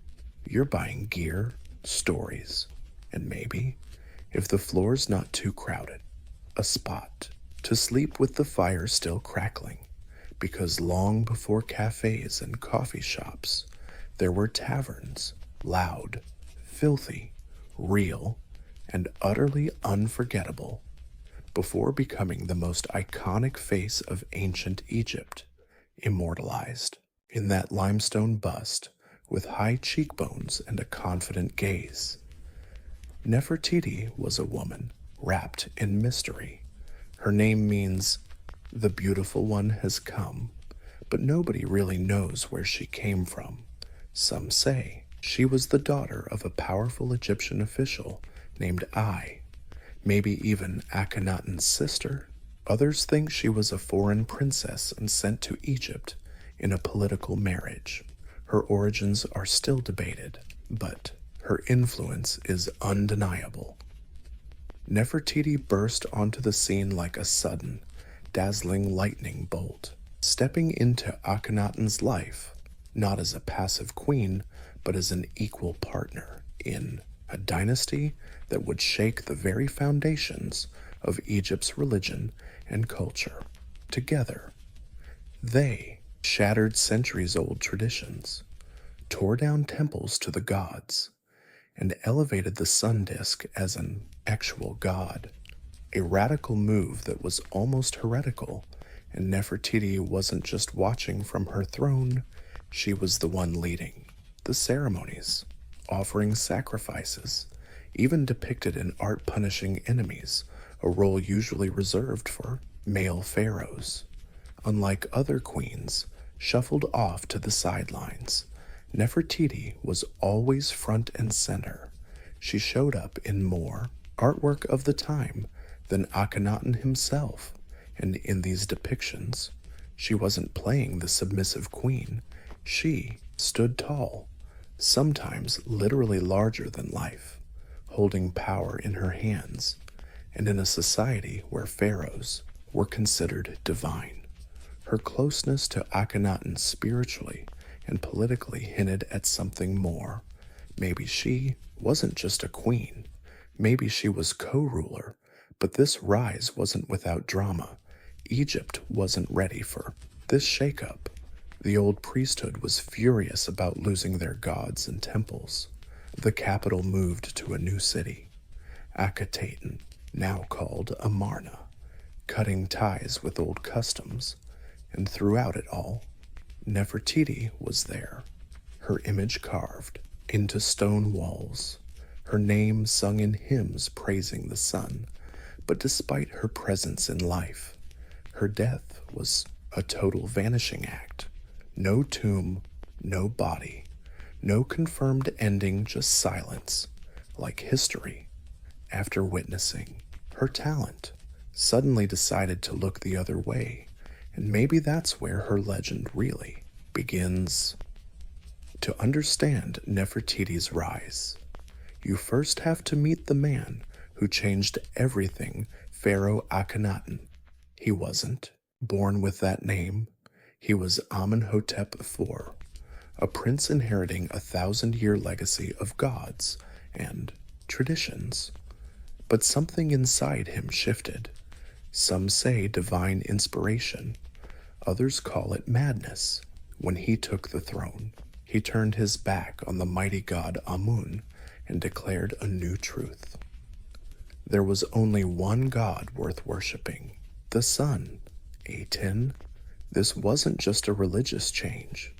You're buying gear, stories, and maybe, if the floor's not too crowded, a spot to sleep with the fire still crackling, because long before cafes and coffee shops, there were taverns, loud, filthy, real, and utterly unforgettable, before becoming the most iconic face of ancient Egypt, immortalized in that limestone bust with high cheekbones and a confident gaze. Nefertiti was a woman wrapped in mystery. Her name means, "The beautiful one has come," but nobody really knows where she came from. Some say she was the daughter of a powerful Egyptian official named Ai, maybe even Akhenaten's sister. Others think she was a foreign princess and sent to Egypt in a political marriage. Her origins are still debated, but her influence is undeniable. Nefertiti burst onto the scene like a sudden, dazzling lightning bolt, stepping into Akhenaten's life, not as a passive queen, but as an equal partner in a dynasty that would shake the very foundations of Egypt's religion and culture. Together, they shattered centuries-old traditions, tore down temples to the gods, and elevated the sun disk as an actual god, a radical move that was almost heretical, and Nefertiti wasn't just watching from her throne, she was the one leading the ceremonies, offering sacrifices, even depicted in art punishing enemies, a role usually reserved for male pharaohs. Unlike other queens, shuffled off to the sidelines, Nefertiti was always front and center. She showed up in more artwork of the time than Akhenaten himself, and in these depictions, she wasn't playing the submissive queen. She stood tall, sometimes literally larger than life, holding power in her hands, and in a society where pharaohs were considered divine. Her closeness to Akhenaten spiritually and politically hinted at something more. Maybe she wasn't just a queen. Maybe she was co-ruler, but this rise wasn't without drama. Egypt wasn't ready for this shakeup. The old priesthood was furious about losing their gods and temples. The capital moved to a new city, Akhetaten, now called Amarna, cutting ties with old customs, and throughout it all, Nefertiti was there, her image carved into stone walls, her name sung in hymns praising the sun. But despite her presence in life, her death was a total vanishing act. No tomb, no body, no confirmed ending, just silence, like history, after witnessing her talent, suddenly decided to look the other way. And maybe that's where her legend really begins. To understand Nefertiti's rise, you first have to meet the man who changed everything Pharaoh Akhenaten. He wasn't born with that name. He was Amenhotep IV, a prince inheriting a 1,000-year legacy of gods and traditions. But something inside him shifted. Some say divine inspiration. Others call it madness. When he took the throne, he turned his back on the mighty god Amun and declared a new truth. There was only one god worth worshiping, the sun. Aten. This wasn't just a religious change.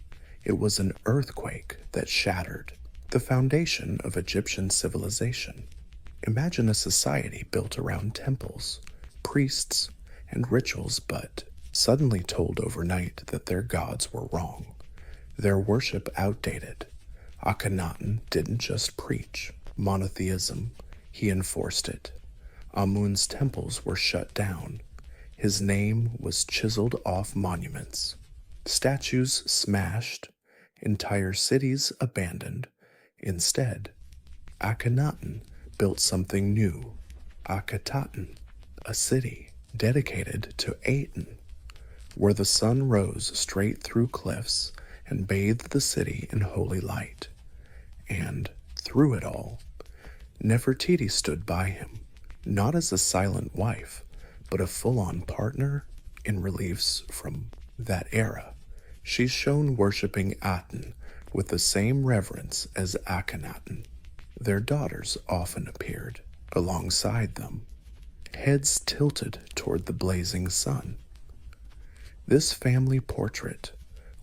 It was an earthquake that shattered the foundation of Egyptian civilization. Imagine a society built around temples, priests, and rituals, but suddenly told overnight that their gods were wrong, their worship outdated. Akhenaten didn't just preach. Monotheism, he enforced it. Amun's temples were shut down. His name was chiseled off monuments. Statues smashed, entire cities abandoned. Instead, Akhenaten built something new, Akhetaten, a city dedicated to Aten, where the sun rose straight through cliffs and bathed the city in holy light. And, through it all, Nefertiti stood by him, not as a silent wife, but a full-on partner in reliefs from that era. She's shown worshipping Aten with the same reverence as Akhenaten. Their daughters often appeared alongside them, heads tilted toward the blazing sun. This family portrait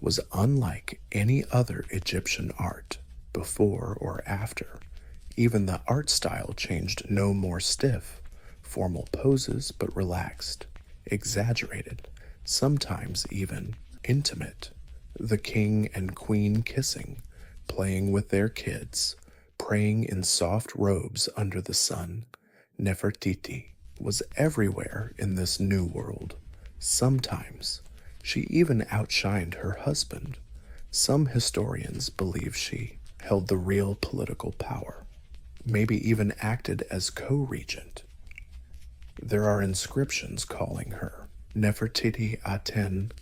was unlike any other Egyptian art, before or after. Even the art style changed. No more stiff, formal poses, but relaxed, exaggerated, sometimes even intimate. The king and queen kissing, playing with their kids, praying in soft robes under the sun. Nefertiti was everywhere in this new world. Sometimes she even outshined her husband. Some historians believe she held the real political power, maybe even acted as co-regent. There are inscriptions calling her Nefertiti Aten,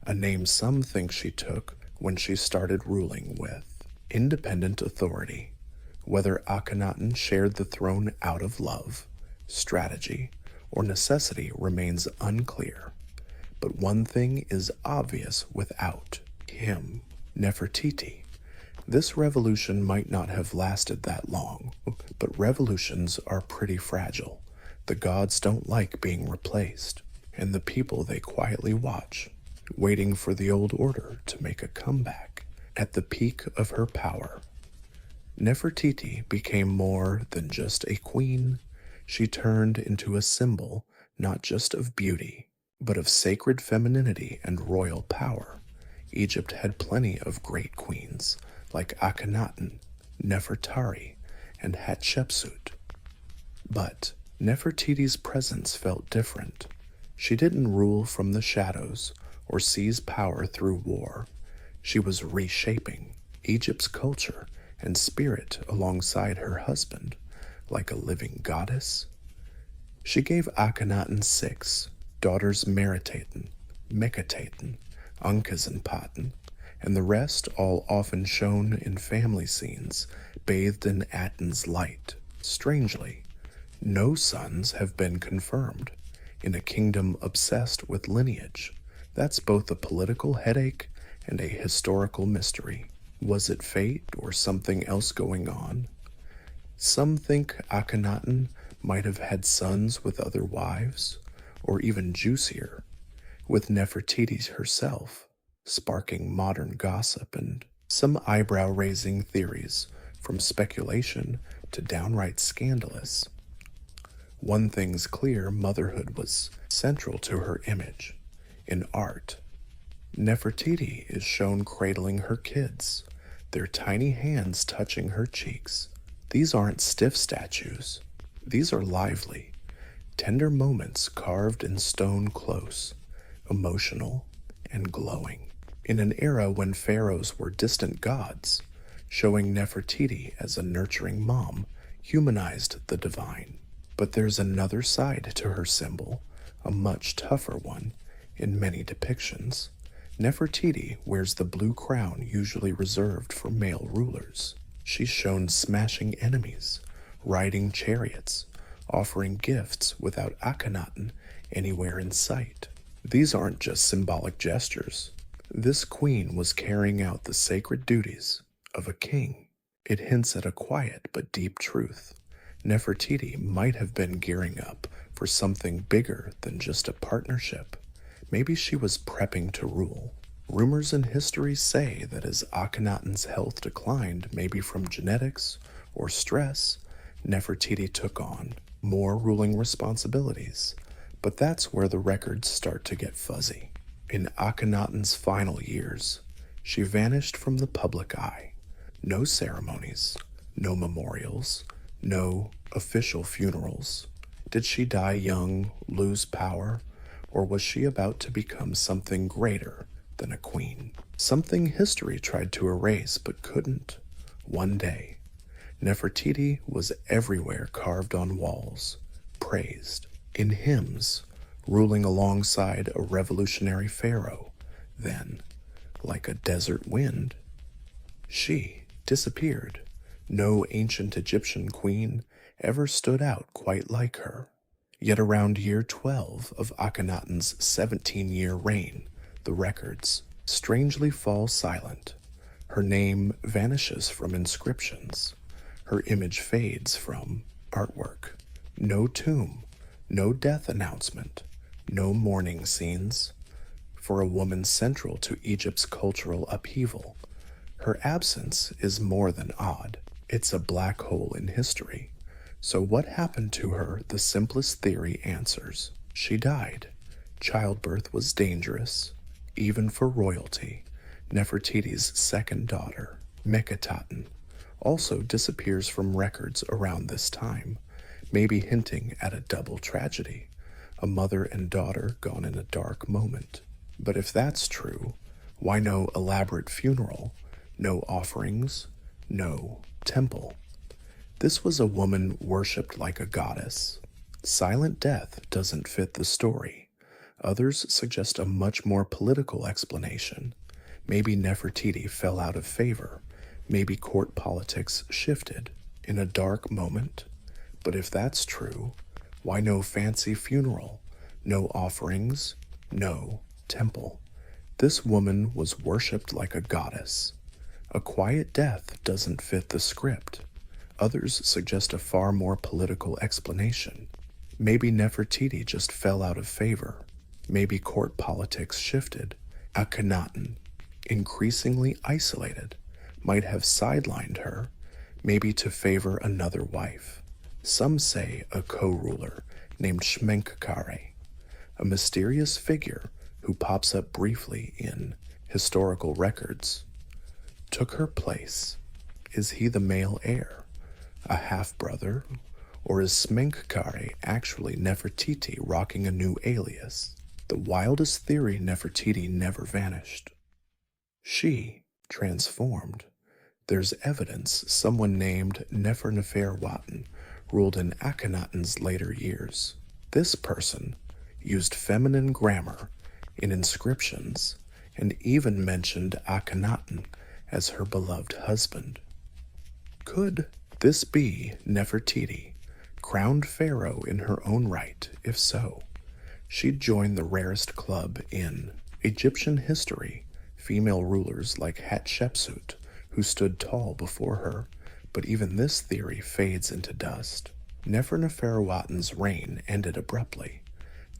a name some think she took when she started ruling with independent authority. Whether Akhenaten shared the throne out of love, strategy, or necessity remains unclear. But one thing is obvious without him, Nefertiti. This revolution might not have lasted that long, but revolutions are pretty fragile. The gods don't like being replaced, and the people they quietly watch, waiting for the old order to make a comeback. At the peak of her power, Nefertiti became more than just a queen. She turned into a symbol not just of beauty, but of sacred femininity and royal power. Egypt had plenty of great queens, like Akhenaten, Nefertari, and Hatshepsut. But Nefertiti's presence felt different. She didn't rule from the shadows or seize power through war. She was reshaping Egypt's culture and spirit alongside her husband, like a living goddess. She gave Akhenaten 6 daughters, Meritaten, Meketaten, Ankhesenaten, and the rest all often shown in family scenes, bathed in Aten's light. Strangely, no sons have been confirmed. In a kingdom obsessed with lineage, that's both a political headache and a historical mystery. Was it fate or something else going on? Some think Akhenaten might have had sons with other wives, or even juicier, with Nefertiti herself, sparking modern gossip and some eyebrow-raising theories, from speculation to downright scandalous. One thing's clear: motherhood was central to her image. In art, Nefertiti is shown cradling her kids, their tiny hands touching her cheeks. These aren't stiff statues. These are lively, tender moments carved in stone close, emotional and glowing. In an era when pharaohs were distant gods, showing Nefertiti as a nurturing mom humanized the divine. But there's another side to her symbol, a much tougher one in many depictions. Nefertiti wears the blue crown usually reserved for male rulers. She's shown smashing enemies, riding chariots, offering gifts without Akhenaten anywhere in sight. These aren't just symbolic gestures. This queen was carrying out the sacred duties of a king. It hints at a quiet but deep truth. Nefertiti might have been gearing up for something bigger than just a partnership. Maybe she was prepping to rule. Rumors and history say that as Akhenaten's health declined, maybe from genetics or stress, Nefertiti took on more ruling responsibilities. But that's where the records start to get fuzzy. In Akhenaten's final years, she vanished from the public eye. No ceremonies, no memorials, No official funerals. Did she die young, lose power, or was she about to become something greater than a queen? Something history tried to erase but couldn't. One day, Nefertiti was everywhere, carved on walls, praised, in hymns, ruling alongside a revolutionary pharaoh. Then, like a desert wind, she disappeared. No ancient Egyptian queen ever stood out quite like her. Yet around year 12 of Akhenaten's 17-year reign, the records strangely fall silent. Her name vanishes from inscriptions. Her image fades from artwork. No tomb, no death announcement, no mourning scenes. For a woman central to Egypt's cultural upheaval, her absence is more than odd. It's a black hole in history. So what happened to her? The simplest theory answers. She died. Childbirth was dangerous, even for royalty. Nefertiti's second daughter, Meketaten, also disappears from records around this time, maybe hinting at a double tragedy, a mother and daughter gone in a dark moment. But if that's true, why no elaborate funeral, no offerings, no temple? This was a woman worshipped like a goddess. Silent death doesn't fit the story. Others suggest a much more political explanation. Maybe Nefertiti fell out of favor. Maybe court politics shifted in a dark moment. But if that's true, why no fancy funeral, no offerings, no temple? This woman was worshipped like a goddess. A quiet death doesn't fit the script. Others suggest a far more political explanation. Maybe Nefertiti just fell out of favor. Maybe court politics shifted. Akhenaten, increasingly isolated, might have sidelined her, maybe to favor another wife. Some say a co-ruler named Shmenkare, a mysterious figure who pops up briefly in historical records, took her place. Is he the male heir, a half-brother, or is Smenkare actually Nefertiti rocking a new alias? The wildest theory: Nefertiti never vanished. She transformed. There's evidence someone named Neferneferuaten ruled in Akhenaten's later years. This person used feminine grammar in inscriptions and even mentioned Akhenaten as her beloved husband. Could this be Nefertiti, crowned pharaoh in her own right? If so, she'd join the rarest club in Egyptian history, female rulers like Hatshepsut, who stood tall before her, but even this theory fades into dust. Neferneferuaten's reign ended abruptly.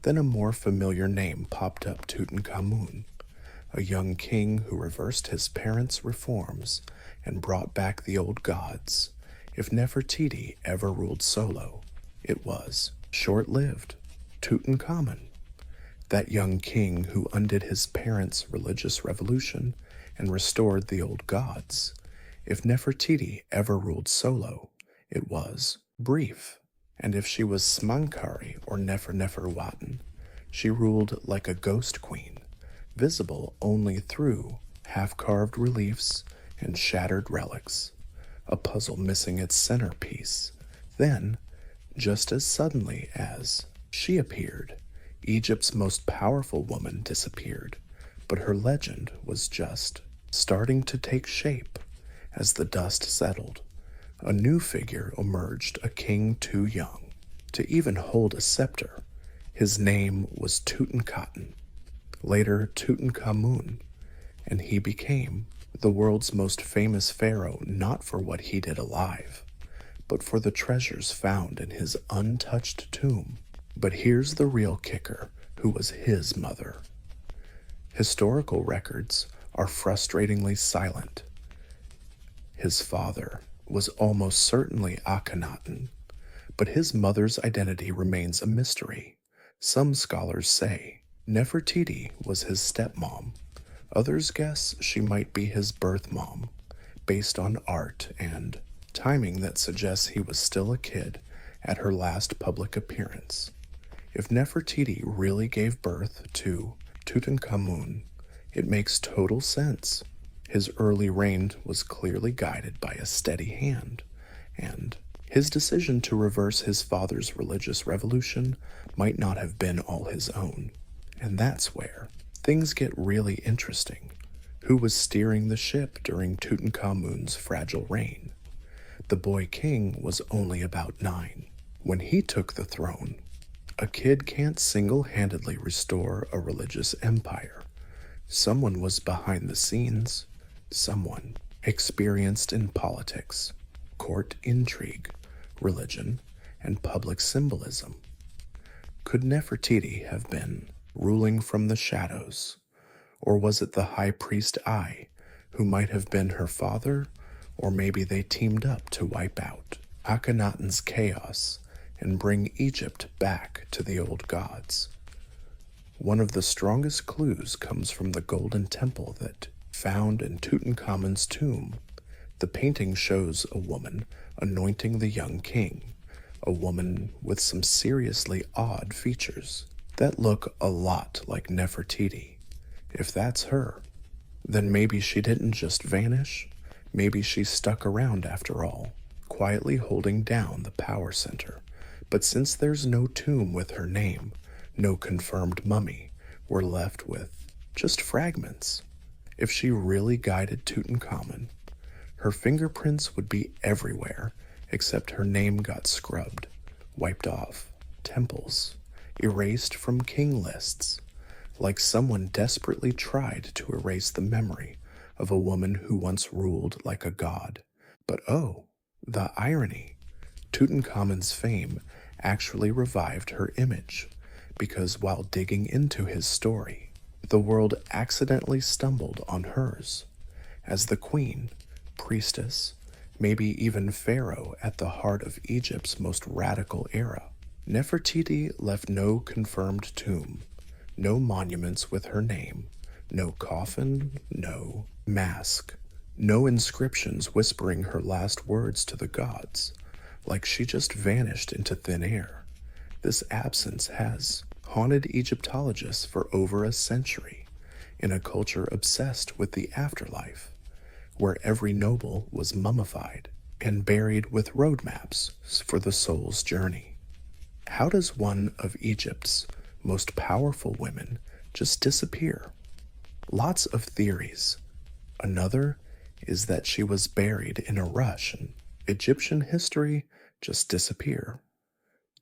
Then a more familiar name popped up: Tutankhamun, a young king who reversed his parents' reforms and brought back the old gods. If Nefertiti ever ruled solo, it was short-lived. Tutankhamun, that young king who undid his parents' religious revolution and restored the old gods. If Nefertiti ever ruled solo, it was brief. And if she was Smankari or Neferneferuaten, she ruled like a ghost queen, visible only through half-carved reliefs and shattered relics, a puzzle missing its centerpiece. Then, just as suddenly as she appeared, Egypt's most powerful woman disappeared, but her legend was just starting to take shape. As the dust settled, a new figure emerged, a king too young to even hold a scepter. His name was Tutankhaten, later Tutankhamun, and he became the world's most famous pharaoh, not for what he did alive, but for the treasures found in his untouched tomb. But here's the real kicker: who was his mother? Historical records are frustratingly silent. His father was almost certainly Akhenaten, but his mother's identity remains a mystery. Some scholars say Nefertiti was his stepmom. Others guess she might be his birth mom, based on art and timing that suggests he was still a kid at her last public appearance. If Nefertiti really gave birth to Tutankhamun, it makes total sense. His early reign was clearly guided by a steady hand, and his decision to reverse his father's religious revolution might not have been all his own. And that's where things get really interesting. Who was steering the ship during Tutankhamun's fragile reign? The boy king was only about 9 when he took the throne. A kid can't single-handedly restore a religious empire. Someone was behind the scenes, someone experienced in politics, court intrigue, religion, and public symbolism. Could Nefertiti have been ruling from the shadows, or was it the high priest Ai, who might have been her father, or maybe they teamed up to wipe out Akhenaten's chaos and bring Egypt back to the old gods? One of the strongest clues comes from the golden temple that found in Tutankhamun's tomb. The painting shows a woman anointing the young king, a woman with some seriously odd features that look a lot like Nefertiti. If that's her, then maybe she didn't just vanish. Maybe she stuck around after all, quietly holding down the power center. But since there's no tomb with her name, no confirmed mummy, we're left with just fragments. If she really guided Tutankhamun, her fingerprints would be everywhere, except her name got scrubbed, wiped off, temples, erased from king lists, like someone desperately tried to erase the memory of a woman who once ruled like a god. But oh, the irony! Tutankhamun's fame actually revived her image, because while digging into his story, the world accidentally stumbled on hers. As the queen, priestess, maybe even pharaoh at the heart of Egypt's most radical era, Nefertiti left no confirmed tomb, no monuments with her name, no coffin, no mask, no inscriptions whispering her last words to the gods, like she just vanished into thin air. This absence has haunted Egyptologists for over a century, in a culture obsessed with the afterlife, where every noble was mummified and buried with roadmaps for the soul's journey. How does one of Egypt's most powerful women just disappear? Lots of theories. Another is that she was buried in a rush and Egyptian history just disappear.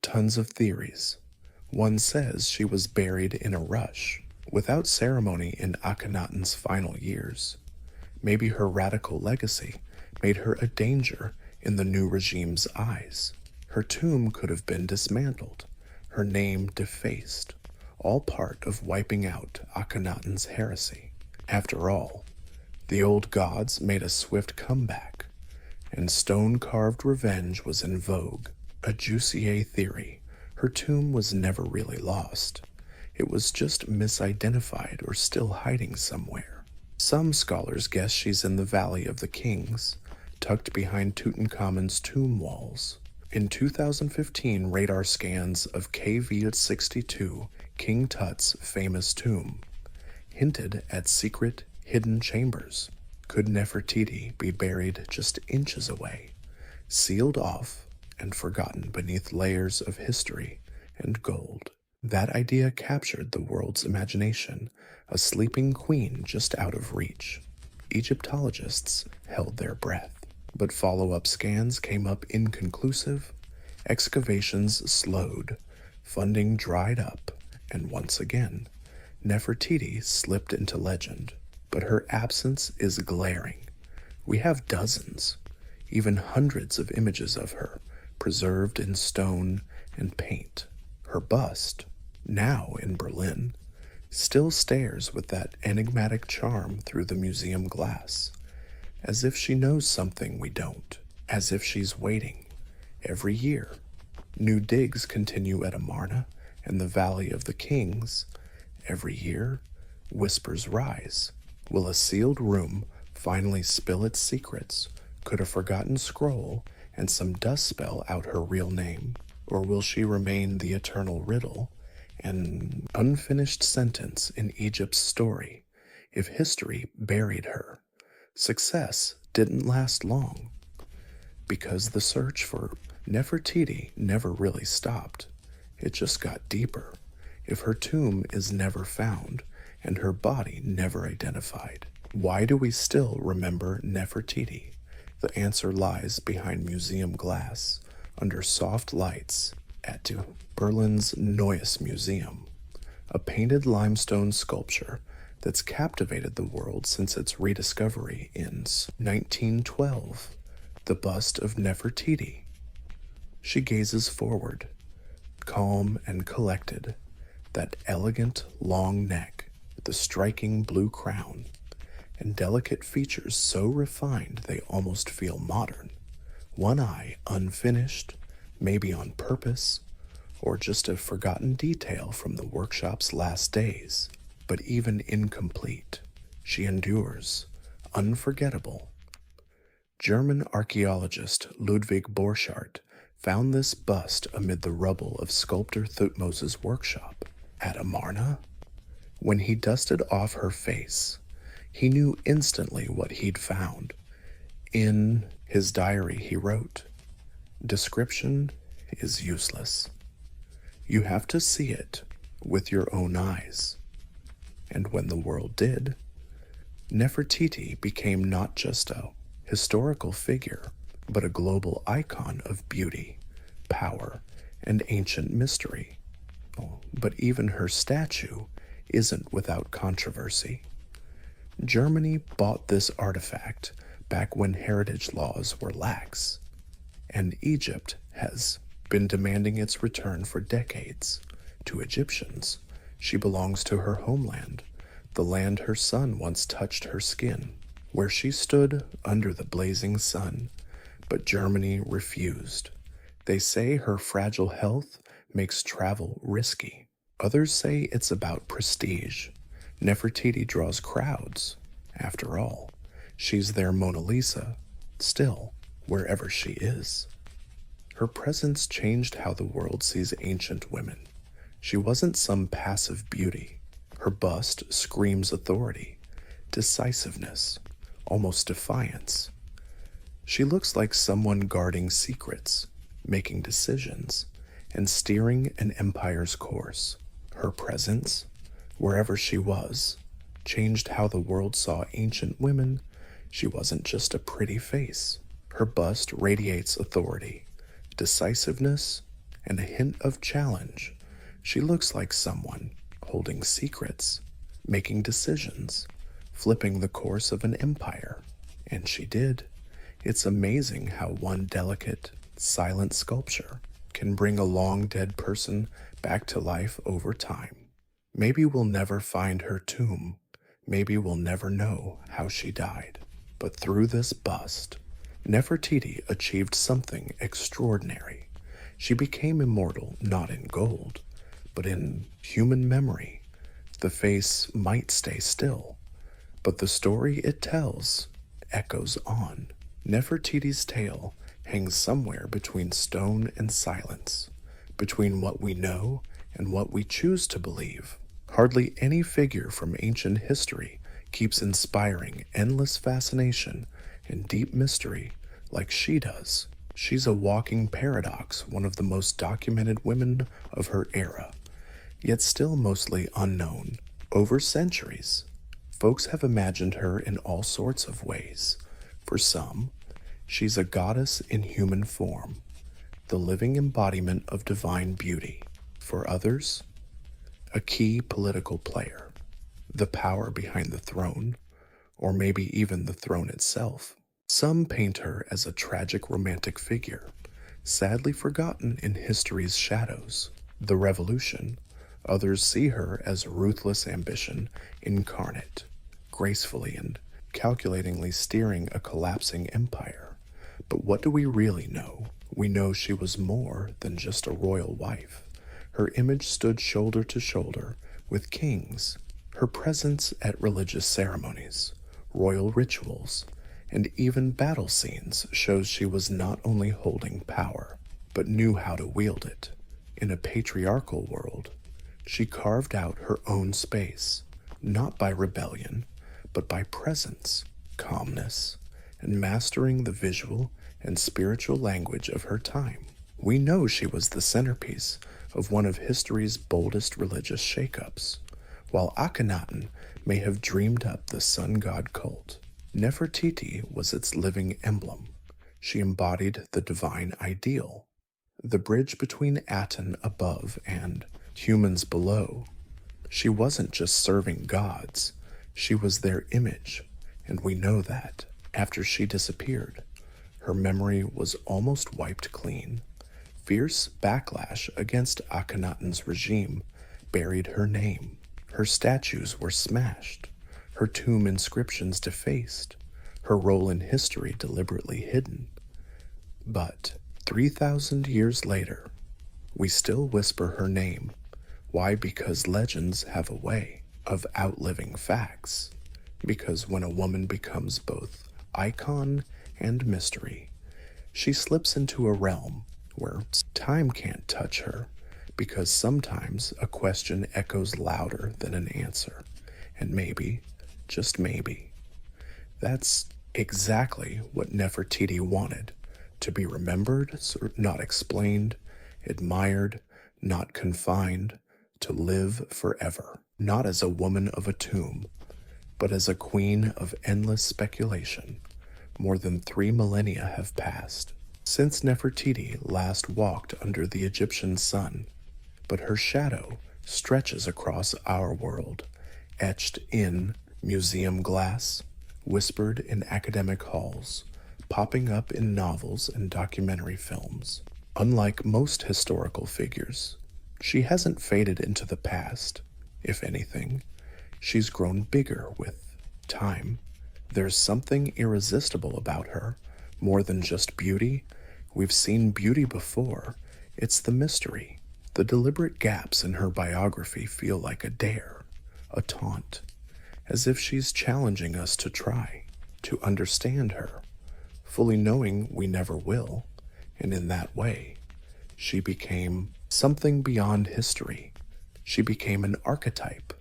Tons of theories. One says she was buried in a rush, without ceremony in Akhenaten's final years. Maybe her radical legacy made her a danger in the new regime's eyes. Her tomb could have been dismantled, her name defaced, all part of wiping out Akhenaten's heresy. After all, the old gods made a swift comeback, and stone-carved revenge was in vogue. A Jussier theory: her tomb was never really lost. It was just misidentified or still hiding somewhere. Some scholars guess she's in the Valley of the Kings, tucked behind Tutankhamun's tomb walls. In 2015 radar scans of KV-62, King Tut's famous tomb, hinted at secret, hidden chambers. Could Nefertiti be buried just inches away, sealed off and forgotten beneath layers of history and gold? That idea captured the world's imagination, a sleeping queen just out of reach. Egyptologists held their breath, but follow-up scans came up inconclusive, excavations slowed, funding dried up, and once again, Nefertiti slipped into legend. But her absence is glaring. We have dozens, even hundreds of images of her, preserved in stone and paint. Her bust, now in Berlin, still stares with that enigmatic charm through the museum glass, as if she knows something we don't, as if she's waiting. Every year, new digs continue at Amarna and the Valley of the Kings. Every year, whispers rise. Will a sealed room finally spill its secrets, Could a forgotten scroll and some dust spell out her real name? Or will she remain the eternal riddle, an unfinished sentence in Egypt's story, if history buried her? Success didn't last long, because the search for Nefertiti never really stopped. It just got deeper. If her tomb is never found and her body never identified, why do we still remember Nefertiti? The answer lies behind museum glass, under soft lights, at Berlin's Neues Museum, a painted limestone sculpture that's captivated the world since its rediscovery in 1912, the bust of Nefertiti. She gazes forward, calm and collected, that elegant long neck, the striking blue crown, and delicate features so refined they almost feel modern. One eye unfinished, maybe on purpose, or just a forgotten detail from the workshop's last days. But even incomplete, she endures, unforgettable. German archaeologist Ludwig Borchardt found this bust amid the rubble of sculptor Thutmose's workshop at Amarna. When he dusted off her face, he knew instantly what he'd found. In his diary, he wrote, "Description is useless. You have to see it with your own eyes." And when the world did, Nefertiti became not just a historical figure, but a global icon of beauty, power, and ancient mystery. But even her statue isn't without controversy. Germany bought this artifact back when heritage laws were lax, and Egypt has been demanding its return for decades. To Egyptians, she belongs to her homeland, the land her son once touched her skin, where she stood under the blazing sun. But Germany refused. They say her fragile health makes travel risky. Others say it's about prestige. Nefertiti draws crowds. After all, she's their Mona Lisa, still, wherever she is. Her presence changed how the world sees ancient women. She wasn't some passive beauty. Her bust screams authority, decisiveness, almost defiance. She looks like someone guarding secrets, making decisions, and steering an empire's course. Her presence, wherever she was, changed how the world saw ancient women. She wasn't just a pretty face. Her bust radiates authority, decisiveness, and a hint of challenge. She looks like someone holding secrets, making decisions, flipping the course of an empire. And she did. It's amazing how one delicate, silent sculpture can bring a long-dead person back to life over time. Maybe we'll never find her tomb. Maybe we'll never know how she died. But through this bust, Nefertiti achieved something extraordinary. She became immortal not in gold, but in human memory. The face might stay still, but the story it tells echoes on. Nefertiti's tale hangs somewhere between stone and silence, between what we know and what we choose to believe. Hardly any figure from ancient history keeps inspiring endless fascination and deep mystery like she does. She's a walking paradox, one of the most documented women of her era, yet still mostly unknown. Over centuries, folks have imagined her in all sorts of ways. For some, she's a goddess in human form, the living embodiment of divine beauty. For others, a key political player, the power behind the throne, or maybe even the throne itself. Some paint her as a tragic romantic figure, sadly forgotten in history's shadows, the revolution. Others see her as ruthless ambition incarnate, gracefully and calculatingly steering a collapsing empire. But what do we really know? We know she was more than just a royal wife. Her image stood shoulder to shoulder with kings. Her presence at religious ceremonies, royal rituals, and even battle scenes shows she was not only holding power, but knew how to wield it. In a patriarchal world, she carved out her own space, not by rebellion, but by presence, calmness, and mastering the visual and spiritual language of her time. We know she was the centerpiece of one of history's boldest religious shakeups. While Akhenaten may have dreamed up the sun god cult, Nefertiti was its living emblem. She embodied the divine ideal, the bridge between Aten above and humans below. She wasn't just serving gods, she was their image, and we know that. After she disappeared, her memory was almost wiped clean. Fierce backlash against Akhenaten's regime buried her name. Her statues were smashed, her tomb inscriptions defaced, her role in history deliberately hidden. But 3,000 years later, we still whisper her name. Why? Because legends have a way of outliving facts. Because when a woman becomes both icon and mystery, she slips into a realm where time can't touch her, because sometimes a question echoes louder than an answer. And maybe, just maybe, that's exactly what Nefertiti wanted: to be remembered, not explained, admired, not confined, to live forever, not as a woman of a tomb, but as a queen of endless speculation. More than 3 millennia have passed since Nefertiti last walked under the Egyptian sun, but her shadow stretches across our world, etched in museum glass, whispered in academic halls, popping up in novels and documentary films. Unlike most historical figures, she hasn't faded into the past. If anything, she's grown bigger with time. There's something irresistible about her, more than just beauty. We've seen beauty before. It's the mystery. The deliberate gaps in her biography feel like a dare, a taunt, as if she's challenging us to try, to understand her, fully knowing we never will. And in that way, she became something beyond history. She became an archetype.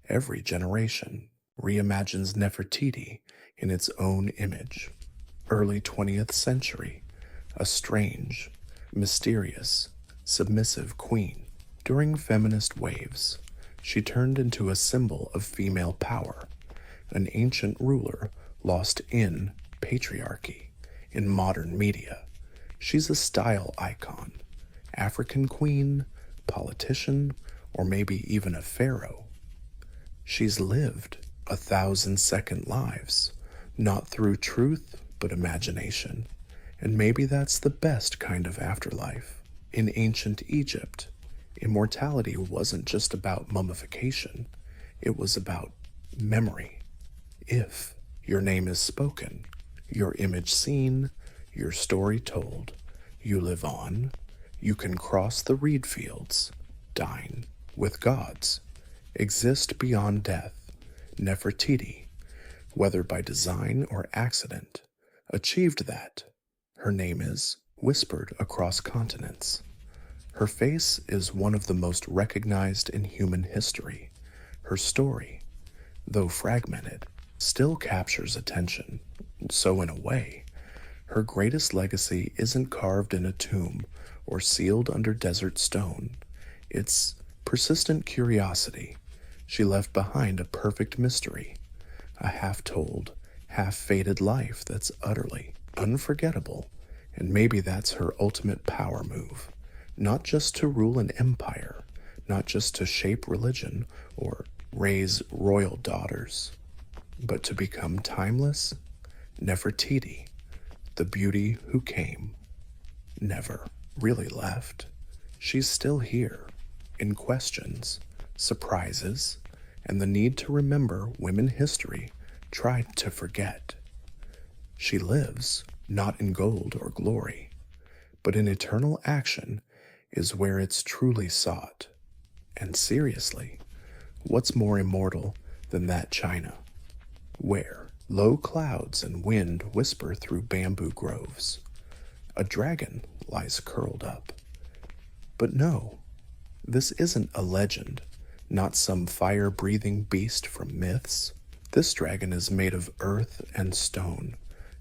Every generation reimagines Nefertiti in its own image. Early 20th century, a strange, mysterious, submissive queen. During feminist waves, she turned into a symbol of female power, an ancient ruler lost in patriarchy. In modern media, she's a style icon, African queen, politician, or maybe even a pharaoh. She's lived 1,000-second lives, not through truth, but imagination. And maybe that's the best kind of afterlife. In ancient Egypt, immortality wasn't just about mummification, it was about memory. If your name is spoken, your image seen, your story told, you live on, you can cross the reed fields, dine with gods, exist beyond death. Nefertiti, whether by design or accident, achieved that. Her name is whispered across continents. Her face is one of the most recognized in human history. Her story, though fragmented, still captures attention. So in a way, her greatest legacy isn't carved in a tomb or sealed under desert stone. It's persistent curiosity. She left behind a perfect mystery, a half-told, half-fated life that's utterly unforgettable. And maybe that's her ultimate power move. Not just to rule an empire, not just to shape religion or raise royal daughters, but to become timeless. Nefertiti, the beauty who came, never really left. She's still here, in questions, surprises, and the need to remember women history tried to forget. She lives, not in gold or glory, but in eternal action is where it's truly sought. And seriously, what's more immortal than that china? Where Low clouds and wind whisper through bamboo groves. A dragon lies curled up. But no, this isn't a legend, not some fire-breathing beast from myths. This dragon is made of earth and stone,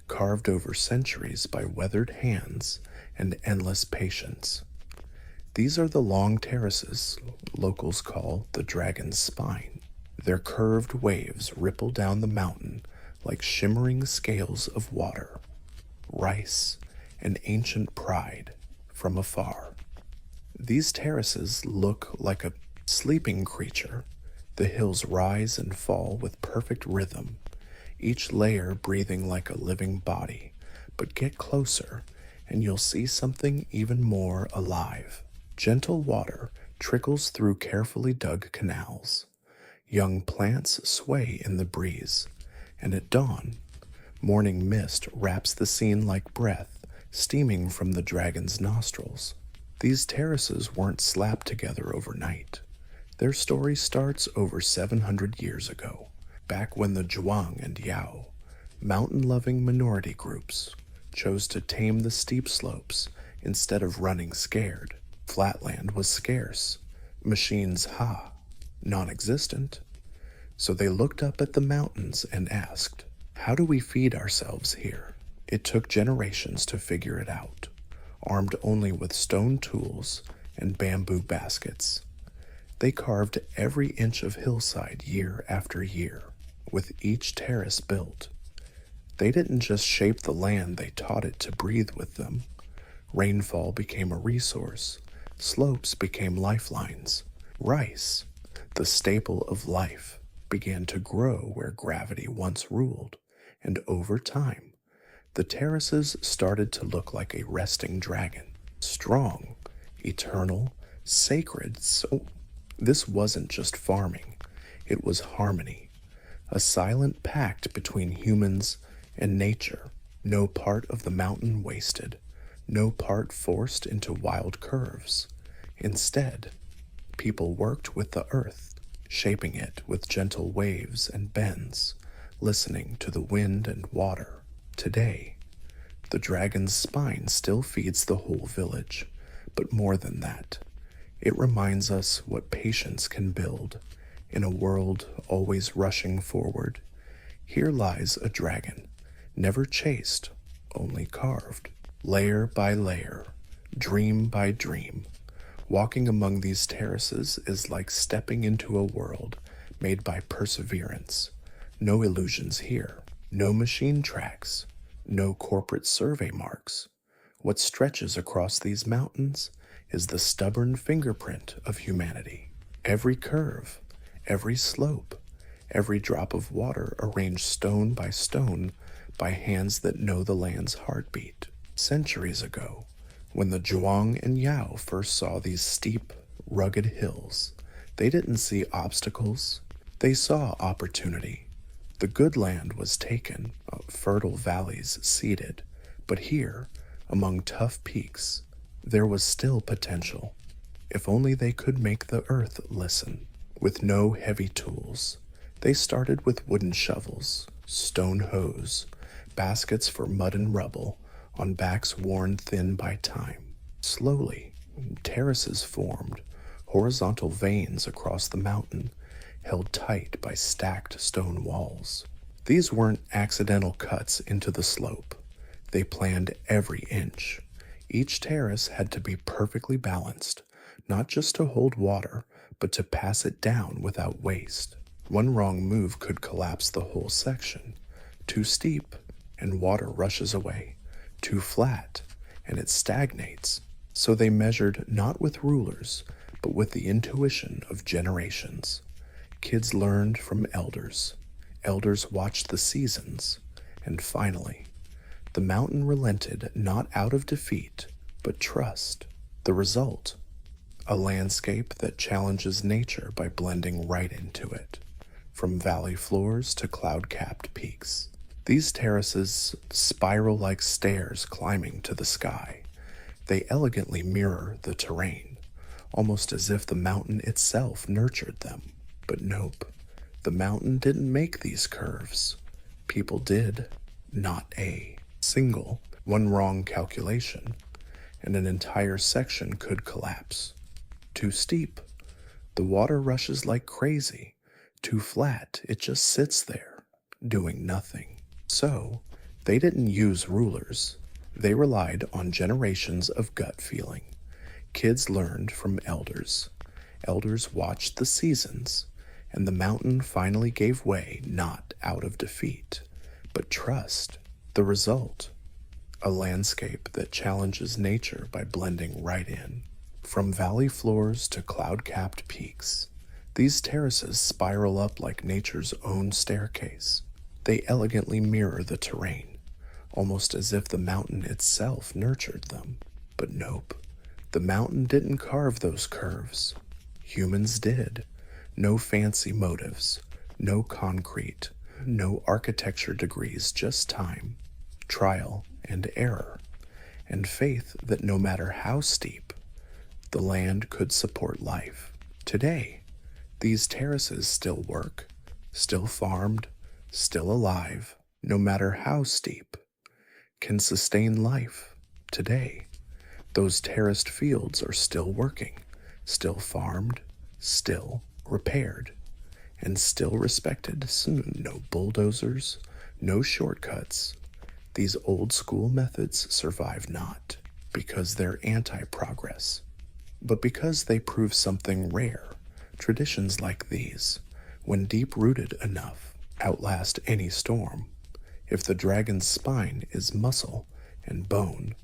carved over centuries by weathered hands and endless patience. These are the long terraces locals call the dragon's spine. Their curved waves ripple down the mountain like shimmering scales of water, rice, and ancient pride from afar. These terraces look like a sleeping creature. The hills rise and fall with perfect rhythm, each layer breathing like a living body. But get closer, and you'll see something even more alive. Gentle water trickles through carefully dug canals. Young plants sway in the breeze, and at dawn, morning mist wraps the scene like breath steaming from the dragon's nostrils. These terraces weren't slapped together overnight. Their story starts over 700 years ago, back when the Zhuang and Yao, mountain-loving minority groups, chose to tame the steep slopes instead of running scared. Flatland was scarce, machines non-existent. So they looked up at the mountains and asked, how do we feed ourselves here? It took generations to figure it out, armed only with stone tools and bamboo baskets. They carved every inch of hillside year after year, with each terrace built. They didn't just shape the land, they taught it to breathe with them. Rainfall became a resource. Slopes became lifelines. Rice, the staple of life, began to grow where gravity once ruled, and over time, the terraces started to look like a resting dragon, strong, eternal, sacred. So this wasn't just farming, it was harmony, a silent pact between humans and nature. No part of the mountain wasted, no part forced into wild curves. Instead, people worked with the earth, shaping it with gentle waves and bends, listening to the wind and water. Today, the dragon's spine still feeds the whole village, but more than that, it reminds us what patience can build in a world always rushing forward. Here lies a dragon, never chased, only carved, layer by layer, dream by dream. Walking among these terraces is like stepping into a world made by perseverance. No illusions here, no machine tracks, no corporate survey marks. What stretches across these mountains is the stubborn fingerprint of humanity. Every curve, every slope, every drop of water arranged stone by hands that know the land's heartbeat. Centuries ago, when the Zhuang and Yao first saw these steep, rugged hills, they didn't see obstacles, they saw opportunity. The good land was taken, fertile valleys seeded, but here, among tough peaks, there was still potential. If only they could make the earth listen. With no heavy tools, they started with wooden shovels, stone hoes, baskets for mud and rubble, on backs worn thin by time. Slowly, terraces formed, horizontal veins across the mountain, held tight by stacked stone walls. These weren't accidental cuts into the slope. They planned every inch. Each terrace had to be perfectly balanced, not just to hold water, but to pass it down without waste. One wrong move could collapse the whole section. Too steep, and water rushes away. Too flat, and it stagnates. So they measured not with rulers, but with the intuition of generations. Kids learned from elders. Elders watched the seasons. And finally, the mountain relented not out of defeat, but trust. The result, a landscape that challenges nature by blending right into it, from valley floors to cloud-capped peaks. These terraces spiral like stairs climbing to the sky. They elegantly mirror the terrain, almost as if the mountain itself nurtured them. But nope, the mountain didn't make these curves. People did, not a single, one wrong calculation, and an entire section could collapse. Too steep, the water rushes like crazy. Too flat, it just sits there, doing nothing. So, they didn't use rulers. They relied on generations of gut feeling. Kids learned from elders. Elders watched the seasons, and the mountain finally gave way, not out of defeat, but trust. The result, a landscape that challenges nature by blending right in. From valley floors to cloud-capped peaks, these terraces spiral up like nature's own staircase. They elegantly mirror the terrain, almost as if the mountain itself nurtured them. But nope, the mountain didn't carve those curves. Humans did. No fancy motives, no concrete, no architecture degrees, just time, trial and error, and faith that no matter how steep, the land could support life. Today, these terraces still work, still farmed, still alive, no matter how steep, can sustain life. Today, those terraced fields are still working, still farmed, still repaired, and still respected. No bulldozers, no shortcuts. These old school methods survive not because they're anti-progress, but because they prove something rare. Traditions like these, when deep-rooted enough, outlast any storm. If the dragon's spine is muscle and bone,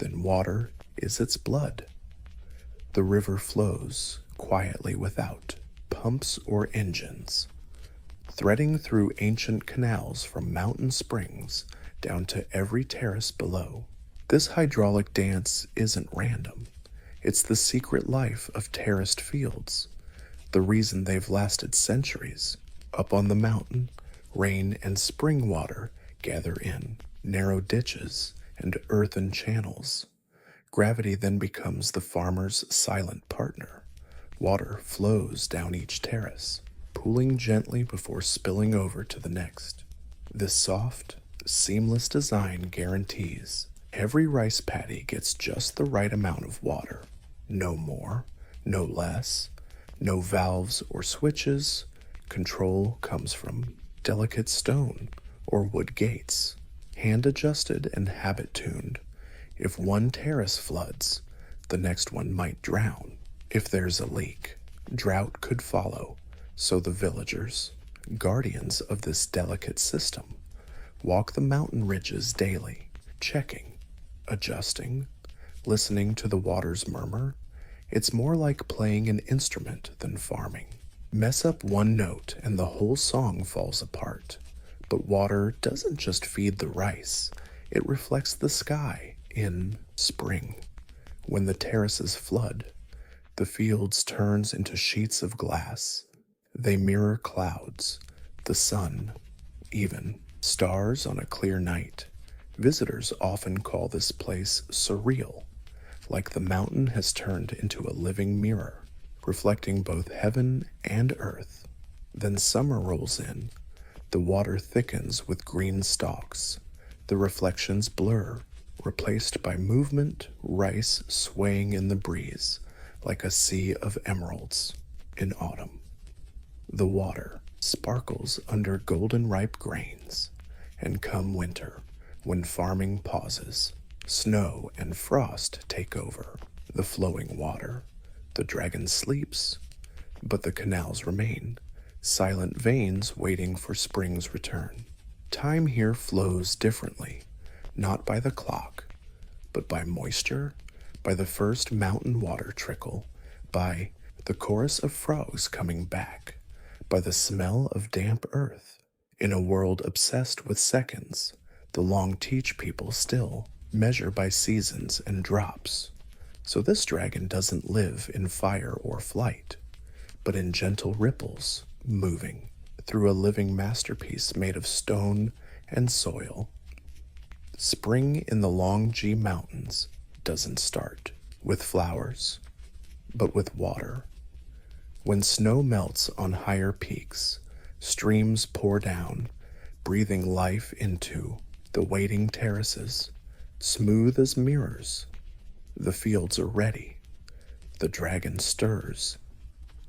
then water is its blood. The river flows quietly without pumps or engines, threading through ancient canals from mountain springs down to every terrace below. This hydraulic dance isn't random. It's the secret life of terraced fields, the reason they've lasted centuries. Up on the mountain, rain and spring water gather in narrow ditches and earthen channels. Gravity then becomes the farmer's silent partner. Water flows down each terrace, pooling gently before spilling over to the next. This soft, seamless design guarantees every rice paddy gets just the right amount of water. No more, no less, no valves or switches. Control comes from delicate stone or wood gates, hand-adjusted and habit-tuned. If one terrace floods, the next one might drown. If there's a leak, drought could follow. So the villagers, guardians of this delicate system, walk the mountain ridges daily, checking, adjusting, listening to the water's murmur. It's more like playing an instrument than farming. Mess up one note and the whole song falls apart. But water doesn't just feed the rice, it reflects the sky in spring. When the terraces flood, the fields turns into sheets of glass. They mirror clouds, the sun, even stars on a clear night. Visitors often call this place surreal, like the mountain has turned into a living mirror, reflecting both heaven and earth. Then summer rolls in. The water thickens with green stalks. The reflections blur, replaced by movement, rice swaying in the breeze, like a sea of emeralds. In autumn, the water sparkles under golden ripe grains. And come winter, when farming pauses, snow and frost take over the flowing water. The dragon sleeps, but the canals remain, silent veins waiting for spring's return. Time here flows differently, not by the clock, but by moisture, by the first mountain water trickle, by the chorus of frogs coming back, by the smell of damp earth. In a world obsessed with seconds, the long teach people still measure by seasons and drops. So this dragon doesn't live in fire or flight, but in gentle ripples, moving through a living masterpiece made of stone and soil. Spring in the Long G Mountains doesn't start with flowers, but with water. When snow melts on higher peaks, streams pour down, breathing life into the waiting terraces, smooth as mirrors. The fields are ready, the dragon stirs,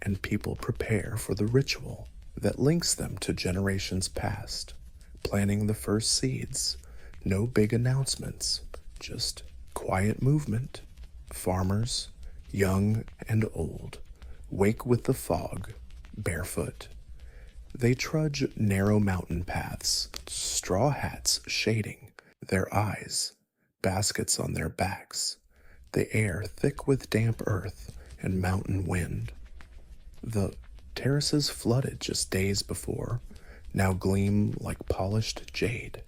and people prepare for the ritual that links them to generations past, planting the first seeds. No big announcements, just quiet movement. Farmers, young and old, wake with the fog, barefoot. They trudge narrow mountain paths, straw hats shading their eyes, baskets on their backs, the air thick with damp earth and mountain wind. The terraces flooded just days before now gleam like polished jade.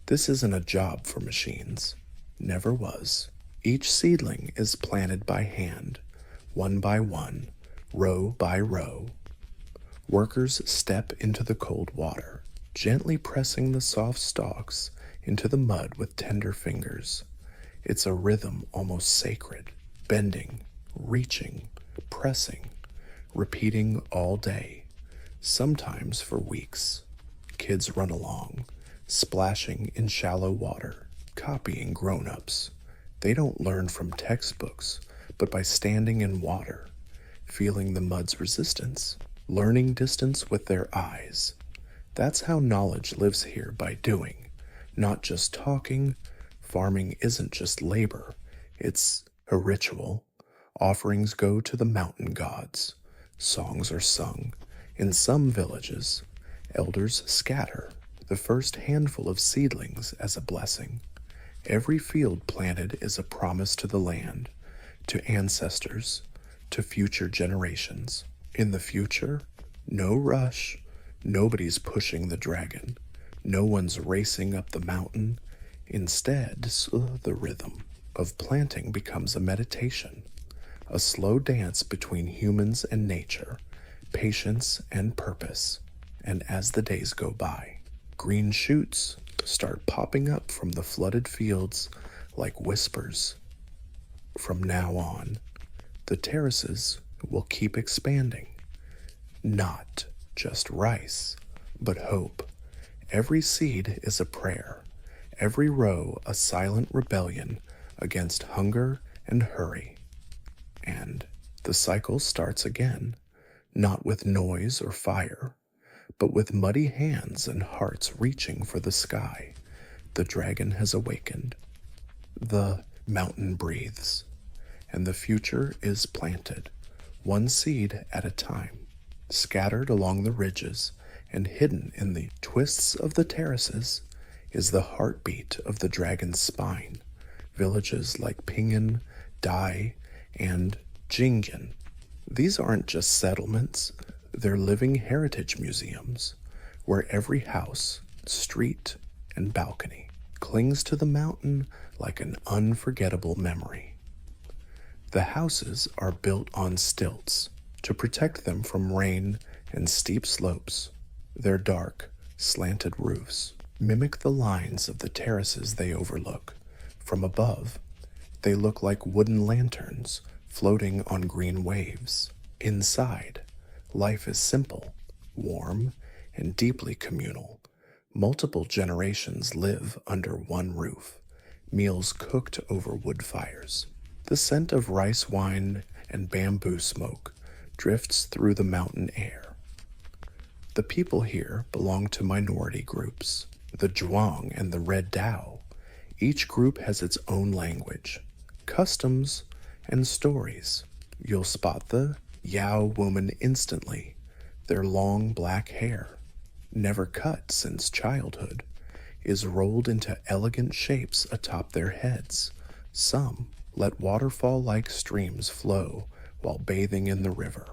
This isn't a job for machines. Never was. Each seedling is planted by hand, one by one, row by row. Workers step into the cold water, gently pressing the soft stalks into the mud with tender fingers. It's a rhythm almost sacred, bending, reaching, pressing, repeating all day, sometimes for weeks. Kids run along, splashing in shallow water, copying grown-ups. They don't learn from textbooks, but by standing in water, feeling the mud's resistance, learning distance with their eyes. That's how knowledge lives here, by doing, not just talking. Farming isn't just labor, it's a ritual. Offerings go to the mountain gods. Songs are sung. In some villages, elders scatter the first handful of seedlings as a blessing. Every field planted is a promise to the land, to ancestors, to future generations. In the future, no rush, nobody's pushing the dragon, no one's racing up the mountain. Instead, the rhythm of planting becomes a meditation, a slow dance between humans and nature, patience and purpose. And as the days go by, green shoots start popping up from the flooded fields like whispers. From now on, the terraces will keep expanding. Not just rice, but hope. Every seed is a prayer, every row a silent rebellion against hunger and hurry. And the cycle starts again, not with noise or fire, but with muddy hands and hearts reaching for the sky. The dragon has awakened. The mountain breathes, and the future is planted, one seed at a time, scattered along the ridges and hidden in the twists of the terraces is the heartbeat of the dragon's spine. Villages like Pingen, Dai, and Jingen. These aren't just settlements, they're living heritage museums, where every house, street, and balcony clings to the mountain like an unforgettable memory. The houses are built on stilts to protect them from rain and steep slopes. Their dark, slanted roofs mimic the lines of the terraces they overlook. From above, they look like wooden lanterns floating on green waves. Inside, life is simple, warm, and deeply communal. Multiple generations live under one roof, meals cooked over wood fires. The scent of rice wine and bamboo smoke drifts through the mountain air. The people here belong to minority groups, the Zhuang and the Red Dao. Each group has its own language, customs, and stories. You'll spot the Yao woman instantly. Their long black hair, never cut since childhood, is rolled into elegant shapes atop their heads. Some let waterfall-like streams flow while bathing in the river,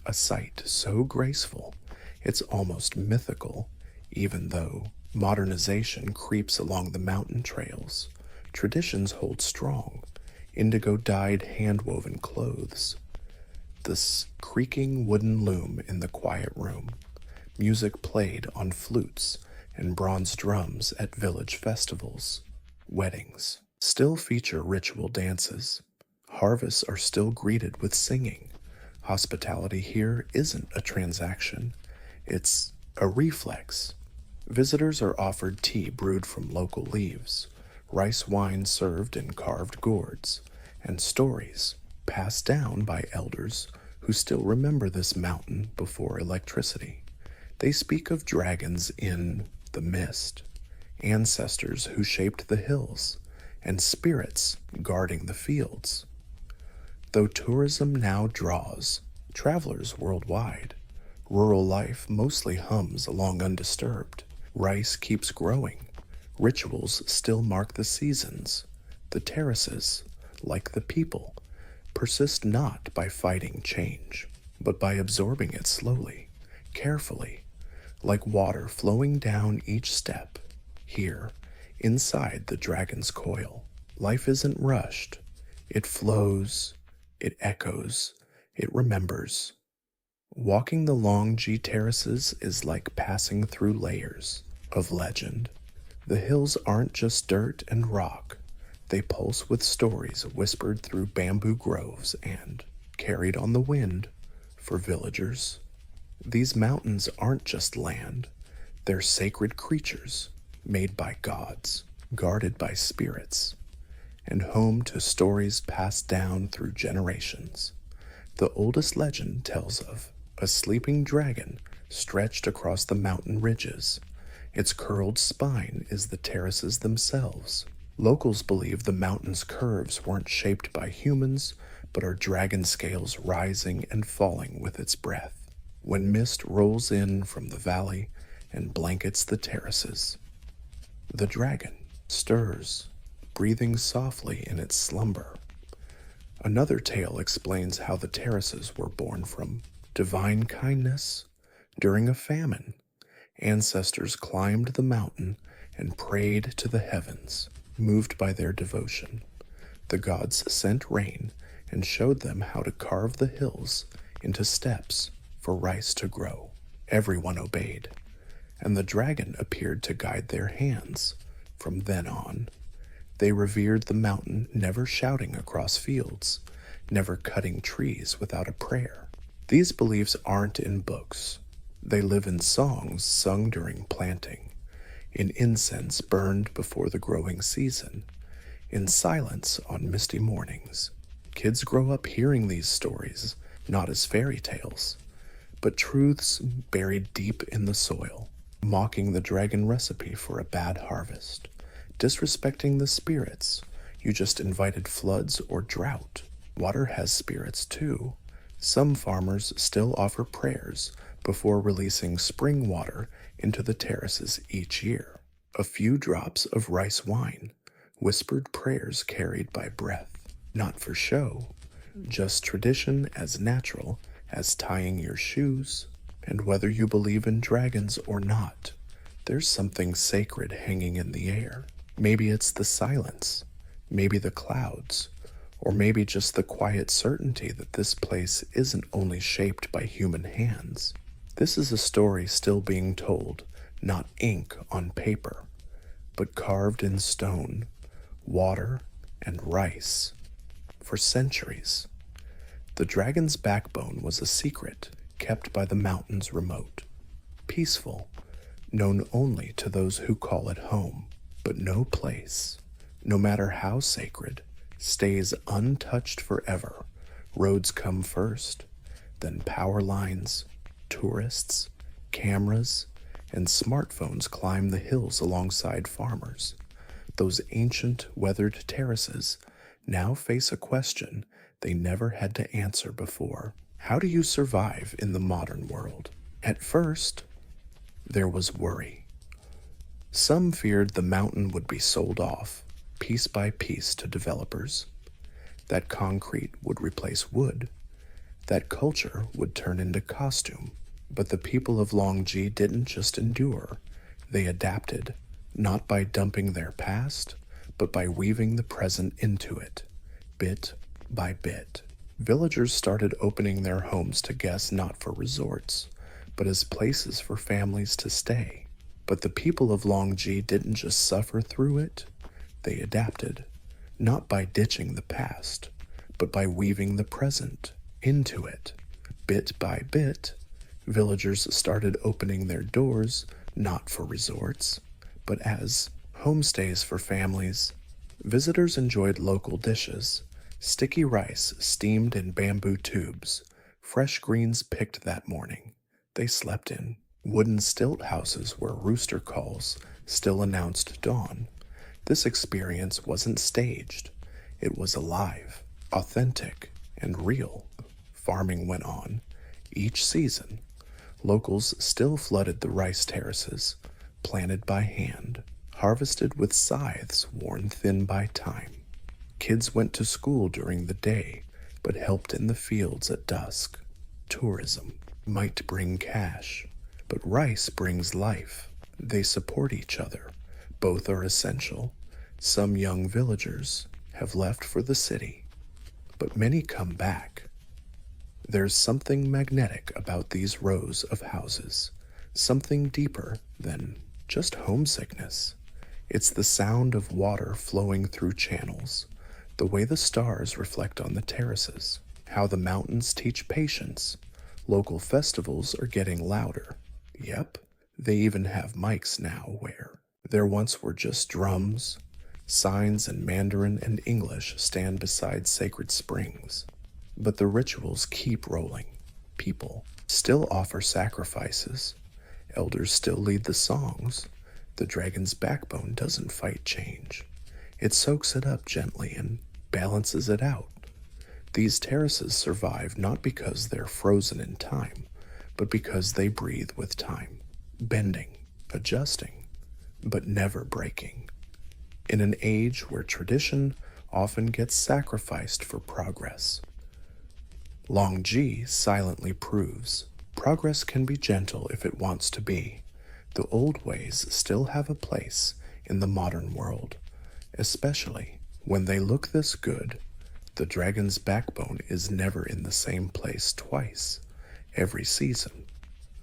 a sight so graceful it's almost mythical. Even though modernization creeps along the mountain trails, traditions hold strong. Indigo-dyed hand-woven clothes, this creaking wooden loom in the quiet room, music played on flutes and bronze drums at village festivals. Weddings still feature ritual dances. Harvests are still greeted with singing. Hospitality here isn't a transaction, it's a reflex. Visitors are offered tea brewed from local leaves, rice wine served in carved gourds, and stories passed down by elders who still remember this mountain before electricity. They speak of dragons in the mist, ancestors who shaped the hills, and spirits guarding the fields. Though tourism now draws travelers worldwide, rural life mostly hums along undisturbed. Rice keeps growing. Rituals still mark the seasons. The terraces, like the people, persist not by fighting change, but by absorbing it slowly, carefully, like water flowing down each step. Here, inside the dragon's coil, life isn't rushed. It flows, it echoes, it remembers. Walking the long G terraces is like passing through layers of legend. The hills aren't just dirt and rock. They pulse with stories whispered through bamboo groves and carried on the wind for villagers. These mountains aren't just land. They're sacred creatures made by gods, guarded by spirits, and home to stories passed down through generations. The oldest legend tells of a sleeping dragon stretched across the mountain ridges. Its curled spine is the terraces themselves. Locals believe the mountain's curves weren't shaped by humans, but are dragon scales rising and falling with its breath. When mist rolls in from the valley and blankets the terraces, the dragon stirs, breathing softly in its slumber. Another tale explains how the terraces were born from divine kindness. During a famine, ancestors climbed the mountain and prayed to the heavens. Moved by their devotion, the gods sent rain and showed them how to carve the hills into steps for rice to grow. Everyone obeyed, and the dragon appeared to guide their hands. From then on, they revered the mountain, never shouting across fields, never cutting trees without a prayer. These beliefs aren't in books. They live in songs sung during planting, in incense burned before the growing season, in silence on misty mornings. Kids grow up hearing these stories, not as fairy tales, but truths buried deep in the soil, mocking the dragon recipe for a bad harvest, disrespecting the spirits. You just invited floods or drought. Water has spirits too. Some farmers still offer prayers before releasing spring water into the terraces each year. A few drops of rice wine, whispered prayers carried by breath, not for show, just tradition as natural as tying your shoes. And whether you believe in dragons or not, there's something sacred hanging in the air. Maybe it's the silence, maybe the clouds, or maybe just the quiet certainty that this place isn't only shaped by human hands. This is a story still being told, not ink on paper, but carved in stone, water, and rice. For centuries, the dragon's backbone was a secret kept by the mountains remote, peaceful, known only to those who call it home. But no place, no matter how sacred, stays untouched forever. Roads come first, then power lines, tourists, cameras, and smartphones climb the hills alongside farmers. Those ancient, weathered terraces now face a question they never had to answer before. How do you survive in the modern world? At first, there was worry. Some feared the mountain would be sold off, piece by piece, to developers, that concrete would replace wood, that culture would turn into costume. But the people of Long G didn't just endure, they adapted, not by dumping their past, but by weaving the present into it, bit by bit. Villagers started opening their homes to guests not for resorts, but as places for families to stay. But the people of Long G didn't just suffer through it, they adapted, not by ditching the past, but by weaving the present into it. Bit by bit, villagers started opening their doors not for resorts, but as homestays for families. Visitors enjoyed local dishes, sticky rice steamed in bamboo tubes, fresh greens picked that morning. They slept in wooden stilt houses where rooster calls still announced dawn. This experience wasn't staged. It was alive, authentic, and real. Farming went on. Each season, locals still flooded the rice terraces, planted by hand, harvested with scythes worn thin by time. Kids went to school during the day, but helped in the fields at dusk. Tourism might bring cash, but rice brings life. They support each other. Both are essential. Some young villagers have left for the city, but many come back. There's something magnetic about these rows of houses, something deeper than just homesickness. It's the sound of water flowing through channels, the way the stars reflect on the terraces, how the mountains teach patience. Local festivals are getting louder. Yep, they even have mics now where there once were just drums. Signs in Mandarin and English stand beside sacred springs. But the rituals keep rolling. People still offer sacrifices. Elders still lead the songs. The dragon's backbone doesn't fight change. It soaks it up gently and balances it out. These terraces survive not because they're frozen in time, but because they breathe with time, bending, adjusting, but never breaking. In an age where tradition often gets sacrificed for progress, Long G silently proves progress can be gentle if it wants to be. The old ways still have a place in the modern world, especially when they look this good. The dragon's backbone is never in the same place twice. Every season,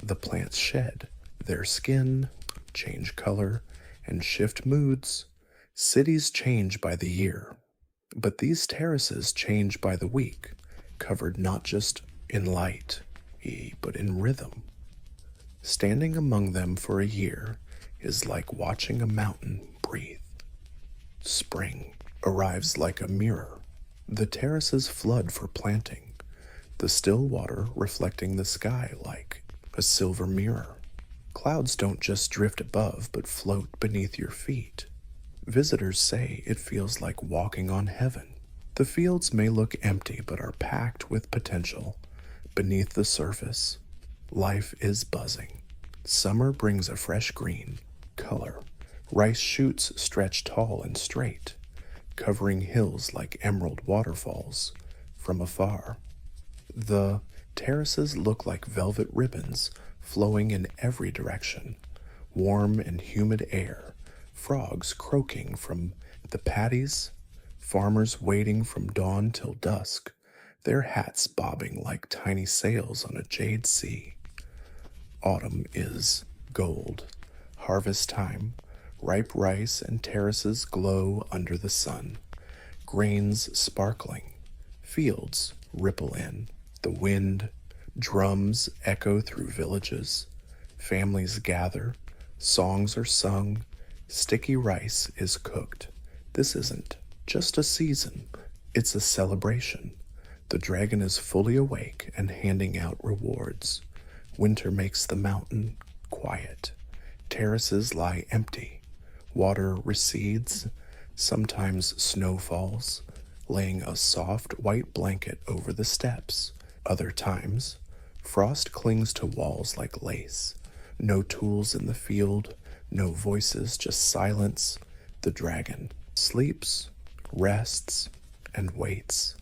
the plants shed their skin, change color, and shift moods. Cities change by the year, but these terraces change by the week, covered not just in light, but in rhythm. Standing among them for a year is like watching a mountain breathe. Spring arrives like a mirror. The terraces flood for planting, the still water reflecting the sky like a silver mirror. Clouds don't just drift above, but float beneath your feet. Visitors say it feels like walking on heaven. The fields may look empty, but are packed with potential. Beneath the surface, life is buzzing. Summer brings a fresh green color. Rice shoots stretch tall and straight, covering hills like emerald waterfalls from afar. The terraces look like velvet ribbons flowing in every direction. Warm and humid air, frogs croaking from the patties, farmers waiting from dawn till dusk, their hats bobbing like tiny sails on a jade sea. Autumn is gold. Harvest time, ripe rice and terraces glow under the sun. Grains sparkling, fields ripple in. The wind, drums echo through villages. Families gather, songs are sung, sticky rice is cooked. This isn't just a season, it's a celebration. The dragon is fully awake and handing out rewards. Winter makes the mountain quiet. Terraces lie empty. Water recedes. Sometimes snow falls, laying a soft white blanket over the steps. Other times, frost clings to walls like lace. No tools in the field, no voices, just silence. The dragon sleeps, rests, and waits.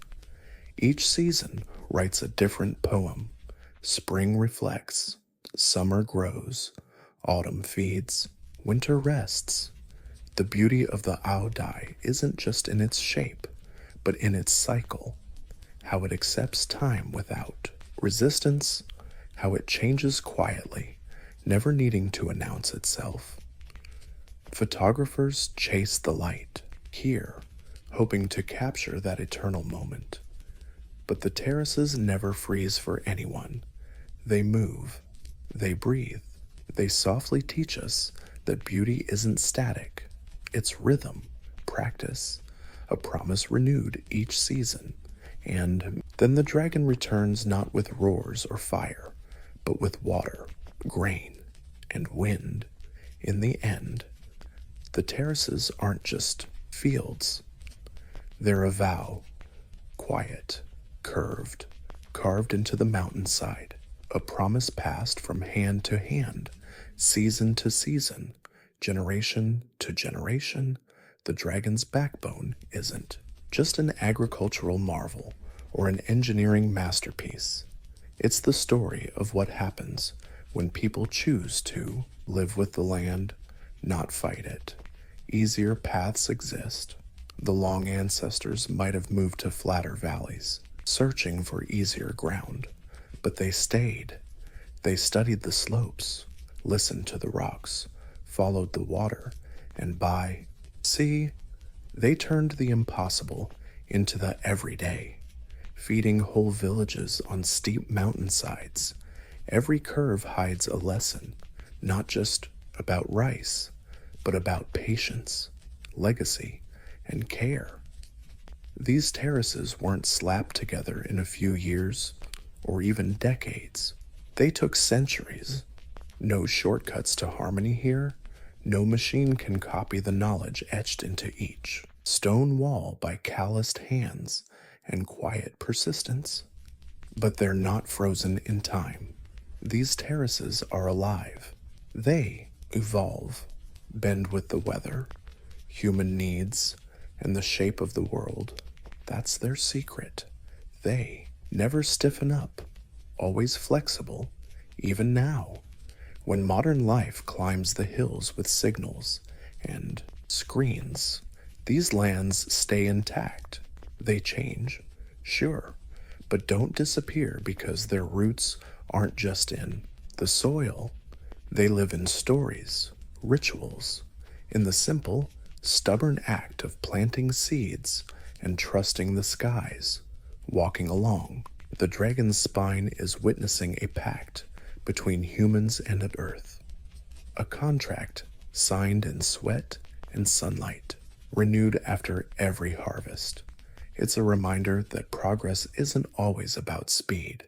Each season writes a different poem. Spring reflects, summer grows, autumn feeds, winter rests. The beauty of the olde isn't just in its shape, but in its cycle, how it accepts time without resistance, how it changes quietly, never needing to announce itself. Photographers chase the light, here, hoping to capture that eternal moment. But the terraces never freeze for anyone. They move, they breathe, They softly teach us that beauty isn't static, it's rhythm, practice, a promise renewed each season. And then the dragon returns not with roars or fire, but with water, grain, and wind. In the end, the terraces aren't just fields, they're a vow, quiet, curved, carved into the mountainside, a promise passed from hand to hand, season to season, generation to generation. The dragon's backbone isn't just an agricultural marvel or an engineering masterpiece. It's the story of what happens when people choose to live with the land, not fight it. Easier paths exist. The long ancestors might have moved to flatter valleys, searching for easier ground, but they stayed. They studied the slopes, listened to the rocks, followed the water, and they turned the impossible into the everyday, feeding whole villages on steep mountainsides. Every curve hides a lesson, not just about rice, but about patience, legacy, and care. These terraces weren't slapped together in a few years or even decades. They took centuries. No shortcuts to harmony here. No machine can copy the knowledge etched into each stone wall by calloused hands and quiet persistence. But they're not frozen in time. These terraces are alive. They evolve, bend with the weather, human needs, and the shape of the world. That's their secret. They never stiffen up, always flexible, even now. When modern life climbs the hills with signals and screens, these lands stay intact. They change, sure, but don't disappear because their roots aren't just in the soil. They live in stories, rituals, in the simple, stubborn act of planting seeds and trusting the skies. Walking along, the dragon's spine is witnessing a pact between humans and the earth, a contract signed in sweat and sunlight, renewed after every harvest. It's a reminder that progress isn't always about speed,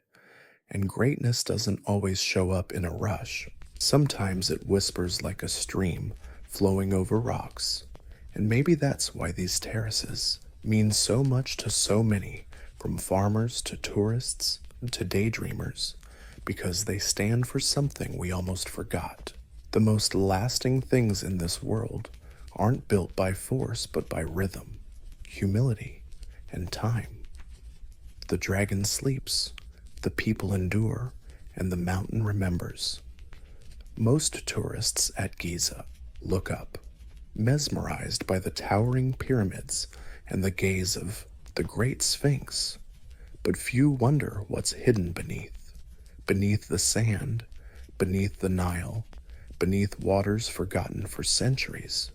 and greatness doesn't always show up in a rush. Sometimes it whispers like a stream flowing over rocks, and maybe that's why these terraces mean so much to so many, from farmers to tourists to daydreamers, because they stand for something we almost forgot. The most lasting things in this world aren't built by force but by rhythm, humility, and time. The dragon sleeps, the people endure, and the mountain remembers. Most tourists at Giza look up, mesmerized by the towering pyramids and the gaze of the Great Sphinx, but few wonder what's hidden beneath the sand, beneath the Nile, beneath waters forgotten for centuries,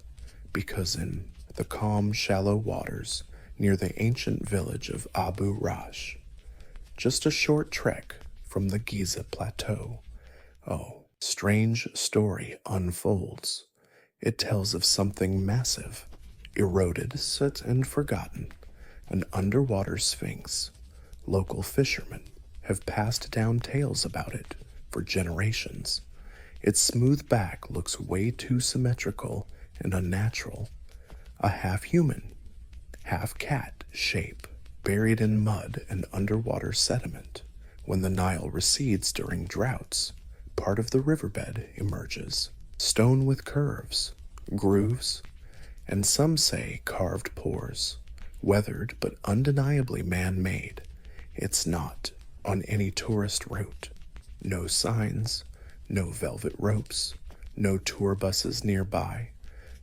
because in the calm, shallow waters near the ancient village of Abu Rash, just a short trek from the Giza Plateau, strange story unfolds. It tells of something massive, eroded, set, and forgotten, an underwater sphinx. Local fishermen have passed down tales about it for generations. Its smooth back looks way too symmetrical and unnatural. A half-human, half-cat shape, buried in mud and underwater sediment. When the Nile recedes during droughts, part of the riverbed emerges, stone with curves, grooves, and some say carved pores, weathered but undeniably man-made. It's not on any tourist route. No signs, no velvet ropes, no tour buses nearby,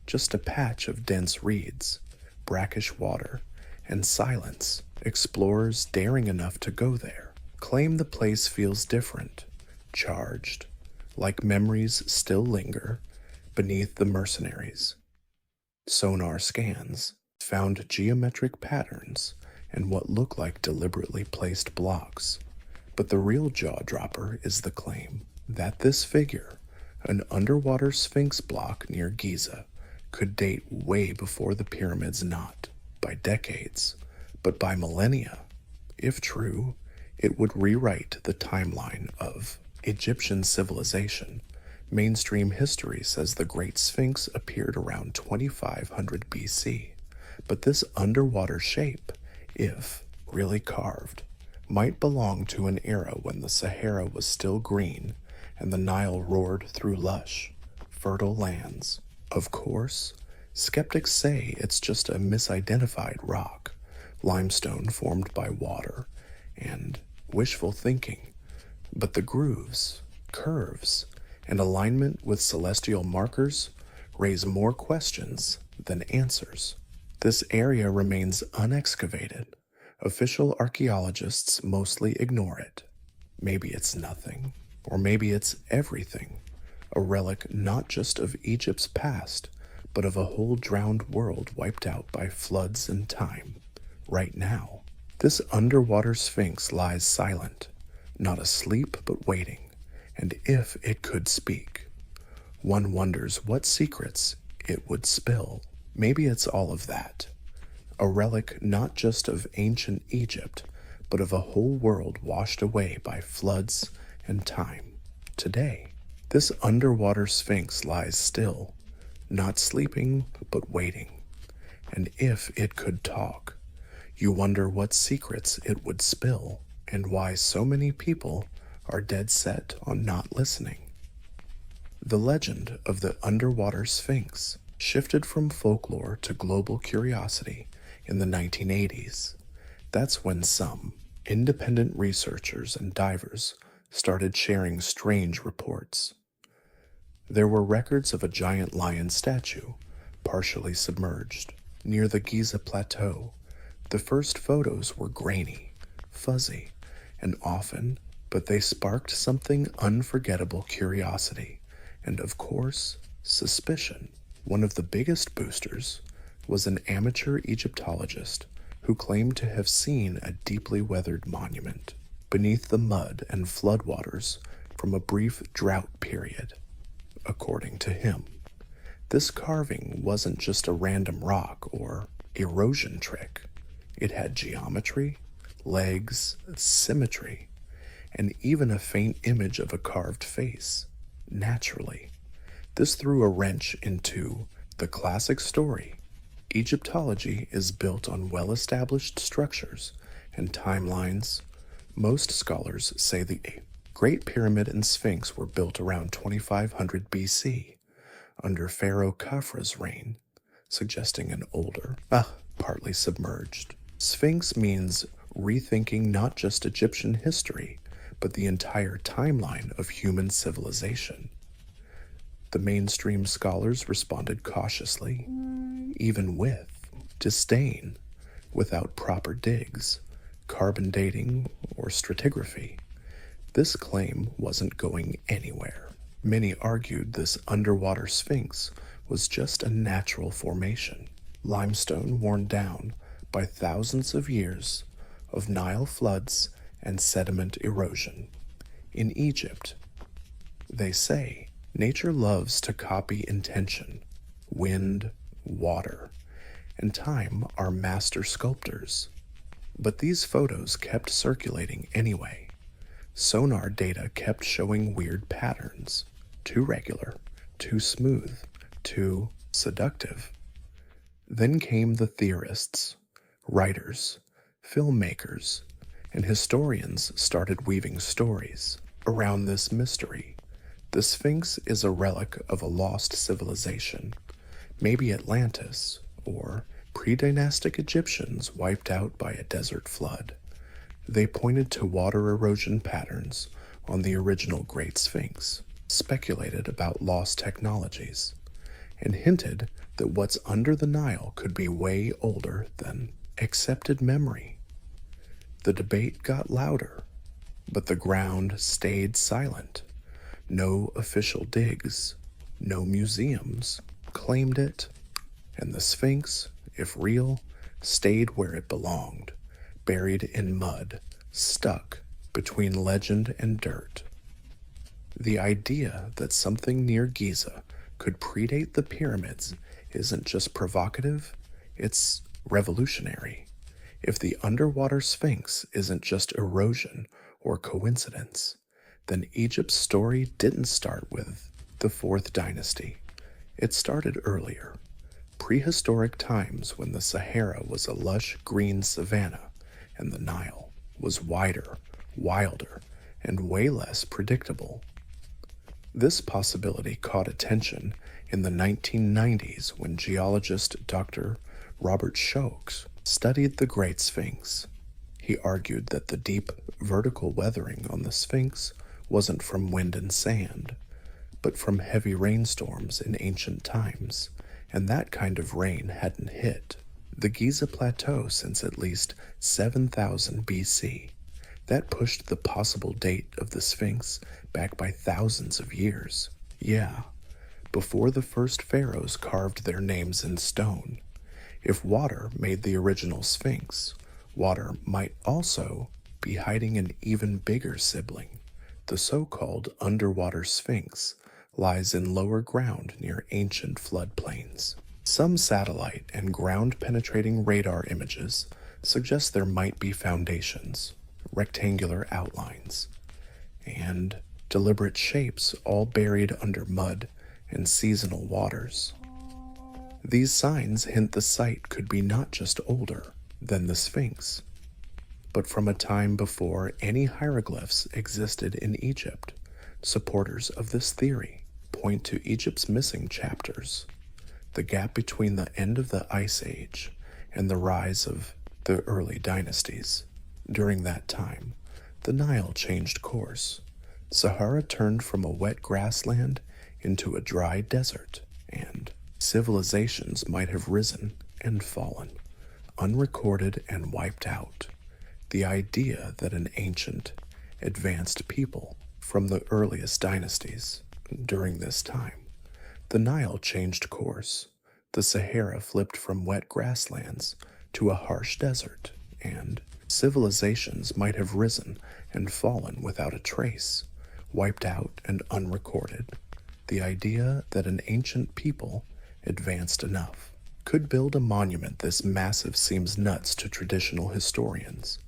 just a patch of dense reeds, brackish water, and silence. Explorers daring enough to go there claim the place feels different, charged, like memories still linger beneath the mercenaries. Sonar scans found geometric patterns and what look like deliberately placed blocks. But the real jaw-dropper is the claim that this figure, An underwater Sphinx block near Giza could date way before the pyramids, not by decades, but by millennia. If true, it would rewrite the timeline of Egyptian civilization. Mainstream history says the Great Sphinx appeared around 2500 BC, but this underwater shape, if really carved, might belong to an era when the Sahara was still green and the Nile roared through lush, fertile lands. Of course, skeptics say it's just a misidentified rock, limestone formed by water, and wishful thinking, but the grooves, curves, and alignment with celestial markers raise more questions than answers. This area remains unexcavated. Official archaeologists mostly ignore it. Maybe it's nothing, or maybe it's everything, a relic not just of Egypt's past, but of a whole drowned world wiped out by floods and time, right now. This underwater sphinx lies silent, not asleep but waiting, and if it could speak, one wonders what secrets it would spill. Maybe it's all of that. A relic not just of ancient Egypt, but of a whole world washed away by floods and time. Today, this underwater sphinx lies still, not sleeping but waiting. And if it could talk, you wonder what secrets it would spill and why so many people are dead set on not listening. The legend of the underwater sphinx shifted from folklore to global curiosity in the 1980s. That's when some independent researchers and divers started sharing strange reports. There were records of a giant lion statue, partially submerged, near the Giza Plateau. The first photos were grainy, fuzzy, and often, but they sparked something unforgettable: curiosity, and of course, suspicion. One of the biggest boosters was an amateur Egyptologist who claimed to have seen a deeply weathered monument beneath the mud and floodwaters from a brief drought period. According to him, this carving wasn't just a random rock or erosion trick. It had geometry, legs, symmetry, and even a faint image of a carved face. Naturally, this threw a wrench into the classic story. Egyptology is built on well-established structures and timelines. Most scholars say the Great Pyramid and Sphinx were built around 2500 BC, under Pharaoh Khafre's reign, suggesting an older, partly submerged. Sphinx means rethinking not just Egyptian history, but the entire timeline of human civilization. The mainstream scholars responded cautiously, even with disdain, without proper digs, carbon dating, or stratigraphy. This claim wasn't going anywhere. Many argued this underwater sphinx was just a natural formation, limestone worn down by thousands of years of Nile floods and sediment erosion. In Egypt, they say, nature loves to copy intention. Wind, water, and time are master sculptors. But these photos kept circulating anyway. Sonar data kept showing weird patterns, too regular, too smooth, too seductive. Then came the theorists, writers, filmmakers, and historians started weaving stories around this mystery. The Sphinx is a relic of a lost civilization, maybe Atlantis, or pre-dynastic Egyptians wiped out by a desert flood. They pointed to water erosion patterns on the original Great Sphinx, speculated about lost technologies, and hinted that what's under the Nile could be way older than accepted memory. The debate got louder, but the ground stayed silent. No official digs, no museums claimed it, and the Sphinx, if real, stayed where it belonged, buried in mud, stuck between legend and dirt. The idea that something near Giza could predate the pyramids isn't just provocative, it's revolutionary. If the underwater sphinx isn't just erosion or coincidence, then Egypt's story didn't start with the Fourth Dynasty. It started earlier, prehistoric times when the Sahara was a lush green savanna and the Nile was wider, wilder, and way less predictable. This possibility caught attention in the 1990s when geologist Dr. Robert Stokes studied the Great Sphinx. He argued that the deep vertical weathering on the Sphinx wasn't from wind and sand, but from heavy rainstorms in ancient times, and that kind of rain hadn't hit the Giza Plateau since at least 7000 BC. That pushed the possible date of the Sphinx back by thousands of years. Yeah, before the first pharaohs carved their names in stone. If water made the original Sphinx, water might also be hiding an even bigger sibling. The so-called underwater Sphinx lies in lower ground near ancient floodplains. Some satellite and ground-penetrating radar images suggest there might be foundations, rectangular outlines, and deliberate shapes all buried under mud and seasonal waters. These signs hint the site could be not just older than the Sphinx, but from a time before any hieroglyphs existed in Egypt. Supporters of this theory point to Egypt's missing chapters, the gap between the end of the Ice Age and the rise of the early dynasties. During that time, the Nile changed course. Sahara turned from a wet grassland into a dry desert, and civilizations might have risen and fallen, unrecorded and wiped out. The idea that an ancient, advanced people from the earliest dynasties during this time, the Nile changed course. The Sahara flipped from wet grasslands to a harsh desert, and civilizations might have risen and fallen without a trace, wiped out and unrecorded. The idea that an ancient people, advanced enough, could build a monument this massive seems nuts to traditional historians.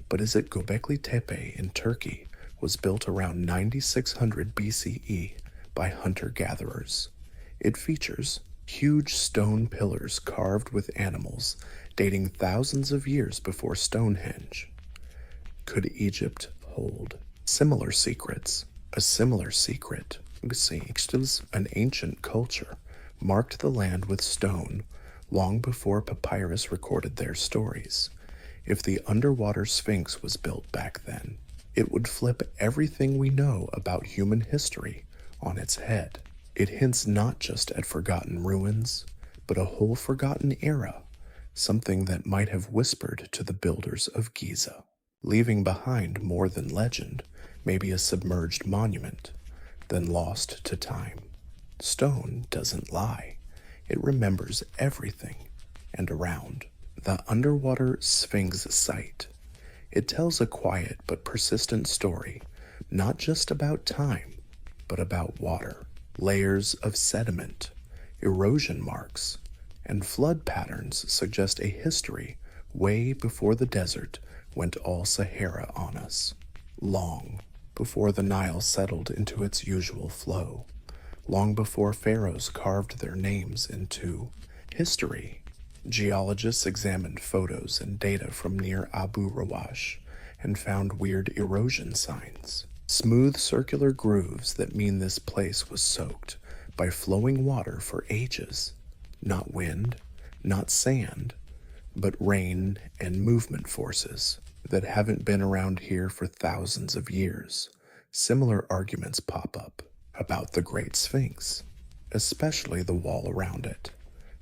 But is it Göbekli Tepe in Turkey was built around 9600 BCE by hunter-gatherers. It features huge stone pillars carved with animals dating thousands of years before Stonehenge. Could Egypt hold similar secrets? A similar secret, an ancient culture, marked the land with stone long before papyrus recorded their stories. If the underwater Sphinx was built back then, it would flip everything we know about human history on its head. It hints not just at forgotten ruins, but a whole forgotten era, something that might have whispered to the builders of Giza, leaving behind more than legend, maybe a submerged monument, then lost to time. Stone doesn't lie. It remembers everything and around. The underwater Sphinx site. It tells a quiet but persistent story, not just about time, but about water, layers of sediment, erosion marks, and flood patterns suggest a history way before the desert went all Sahara on us, long before the Nile settled into its usual flow, long before pharaohs carved their names into history. Geologists examined photos and data from near Abu Rawash and found weird erosion signs, smooth circular grooves that mean this place was soaked by flowing water for ages. Not wind, not sand, but rain and movement forces that haven't been around here for thousands of years. Similar arguments pop up about the Great Sphinx, especially the wall around it.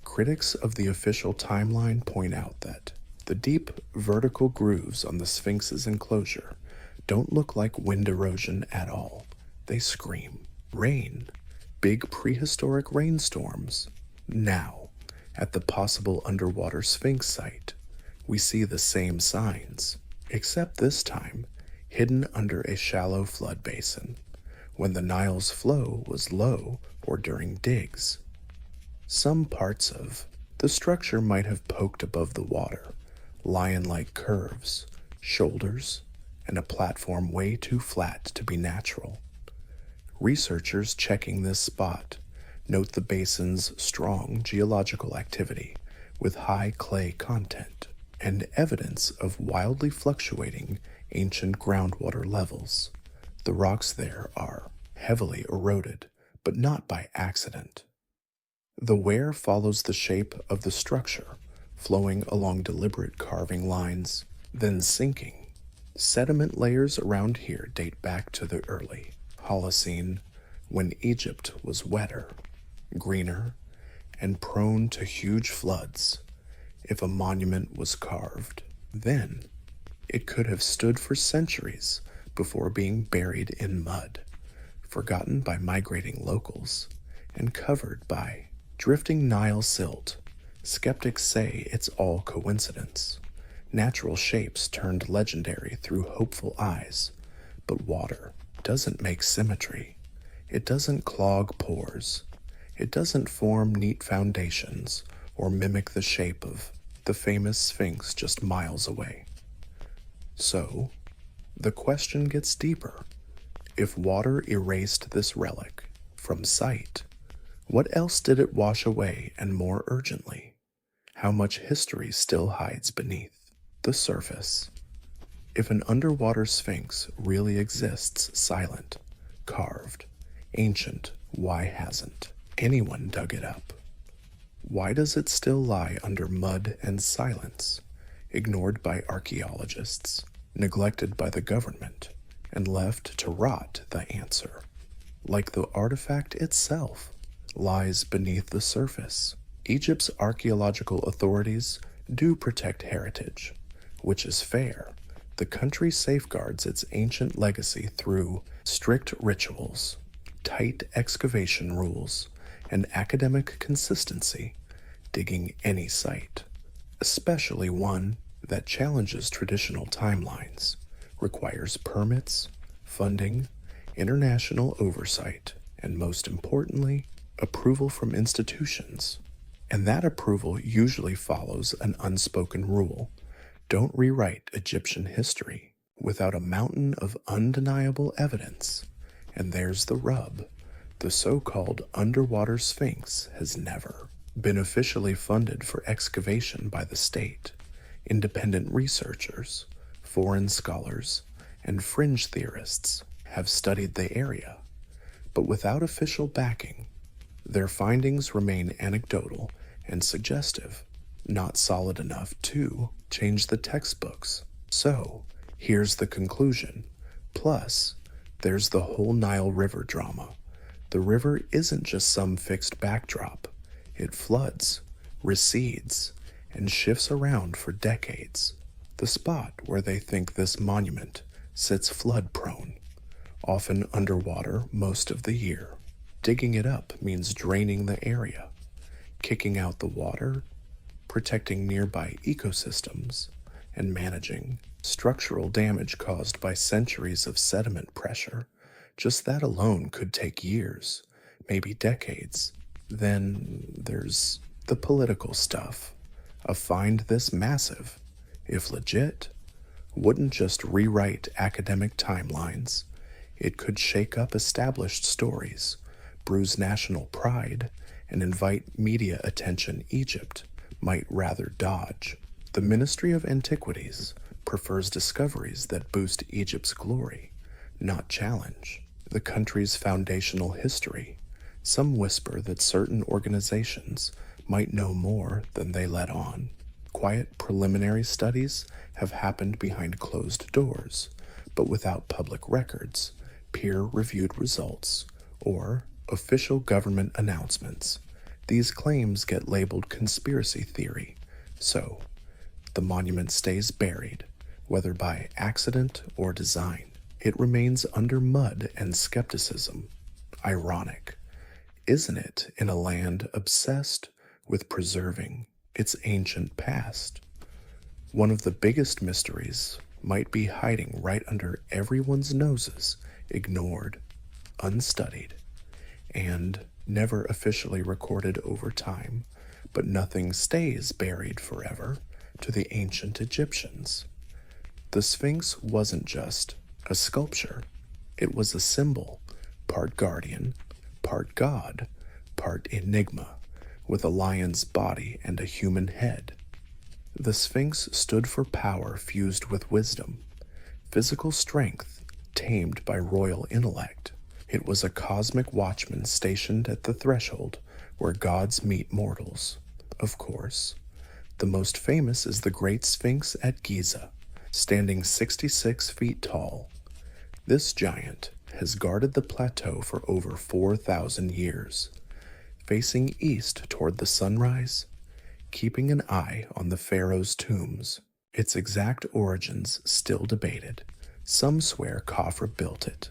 Critics of the official timeline point out that the deep vertical grooves on the Sphinx's enclosure don't look like wind erosion at all. They scream rain, big prehistoric rainstorms. Now, at the possible underwater Sphinx site, we see the same signs, except this time hidden under a shallow flood basin. when the Nile's flow was low or during digs. Some parts of the structure might have poked above the water, lion-like curves, shoulders, and a platform way too flat to be natural. Researchers checking this spot note the basin's strong geological activity with high clay content and evidence of wildly fluctuating ancient groundwater levels. The rocks there are heavily eroded, but not by accident. The wear follows the shape of the structure, flowing along deliberate carving lines, then sinking. Sediment layers around here date back to the early Holocene, when Egypt was wetter, greener, and prone to huge floods. If a monument was carved, then it could have stood for centuries before being buried in mud, forgotten by migrating locals, and covered by drifting Nile silt. Skeptics say it's all coincidence. Natural shapes turned legendary through hopeful eyes, but water doesn't make symmetry. It doesn't clog pores. It doesn't form neat foundations or mimic the shape of the famous Sphinx just miles away. So, the question gets deeper. If water erased this relic from sight, what else did it wash away, and more urgently, how much history still hides beneath the surface? If an underwater Sphinx really exists silent, carved, ancient, why hasn't anyone dug it up? Why does it still lie under mud and silence, ignored by archaeologists, neglected by the government, and left to rot? The answer, like the artifact itself, lies beneath the surface. Egypt's archaeological authorities do protect heritage, which is fair. The country safeguards its ancient legacy through strict rituals, tight excavation rules, and academic consistency, digging any site, especially one that challenges traditional timelines, requires permits, funding, international oversight, and most importantly, approval from institutions. And that approval usually follows an unspoken rule: don't rewrite Egyptian history without a mountain of undeniable evidence. And there's the rub. The so-called underwater Sphinx has never been officially funded for excavation by the state. Independent researchers, foreign scholars, and fringe theorists have studied the area, but without official backing, their findings remain anecdotal and suggestive, not solid enough to change the textbooks. So, here's the conclusion. Plus, there's the whole Nile River drama. The river isn't just some fixed backdrop. It floods, recedes, and shifts around for decades. The spot where they think this monument sits flood-prone, often underwater most of the year. Digging it up means draining the area, kicking out the water, protecting nearby ecosystems, and managing structural damage caused by centuries of sediment pressure. Just that alone could take years, maybe decades. Then there's the political stuff. A find this massive, if legit, wouldn't just rewrite academic timelines. It could shake up established stories, bruise national pride, and invite media attention Egypt might rather dodge. The Ministry of Antiquities prefers discoveries that boost Egypt's glory, not challenge the country's foundational history. Some whisper that certain organizations might know more than they let on. Quiet preliminary studies have happened behind closed doors, but without public records, peer-reviewed results, or official government announcements. These claims get labeled conspiracy theory, so the monument stays buried, whether by accident or design. It remains under mud and skepticism. Ironic, isn't it, in a land obsessed with preserving its ancient past? One of the biggest mysteries might be hiding right under everyone's noses, ignored, unstudied and never officially recorded over time, but nothing stays buried forever to the ancient Egyptians. The Sphinx wasn't just a sculpture, it was a symbol, part guardian, part god, part enigma, with a lion's body and a human head. The Sphinx stood for power fused with wisdom, physical strength tamed by royal intellect. It was a cosmic watchman stationed at the threshold where gods meet mortals. Of course, the most famous is the Great Sphinx at Giza, standing 66 feet tall. This giant has guarded the plateau for over 4,000 years, facing east toward the sunrise, keeping an eye on the pharaoh's tombs. Its exact origins still debated. Some swear Khafre built it.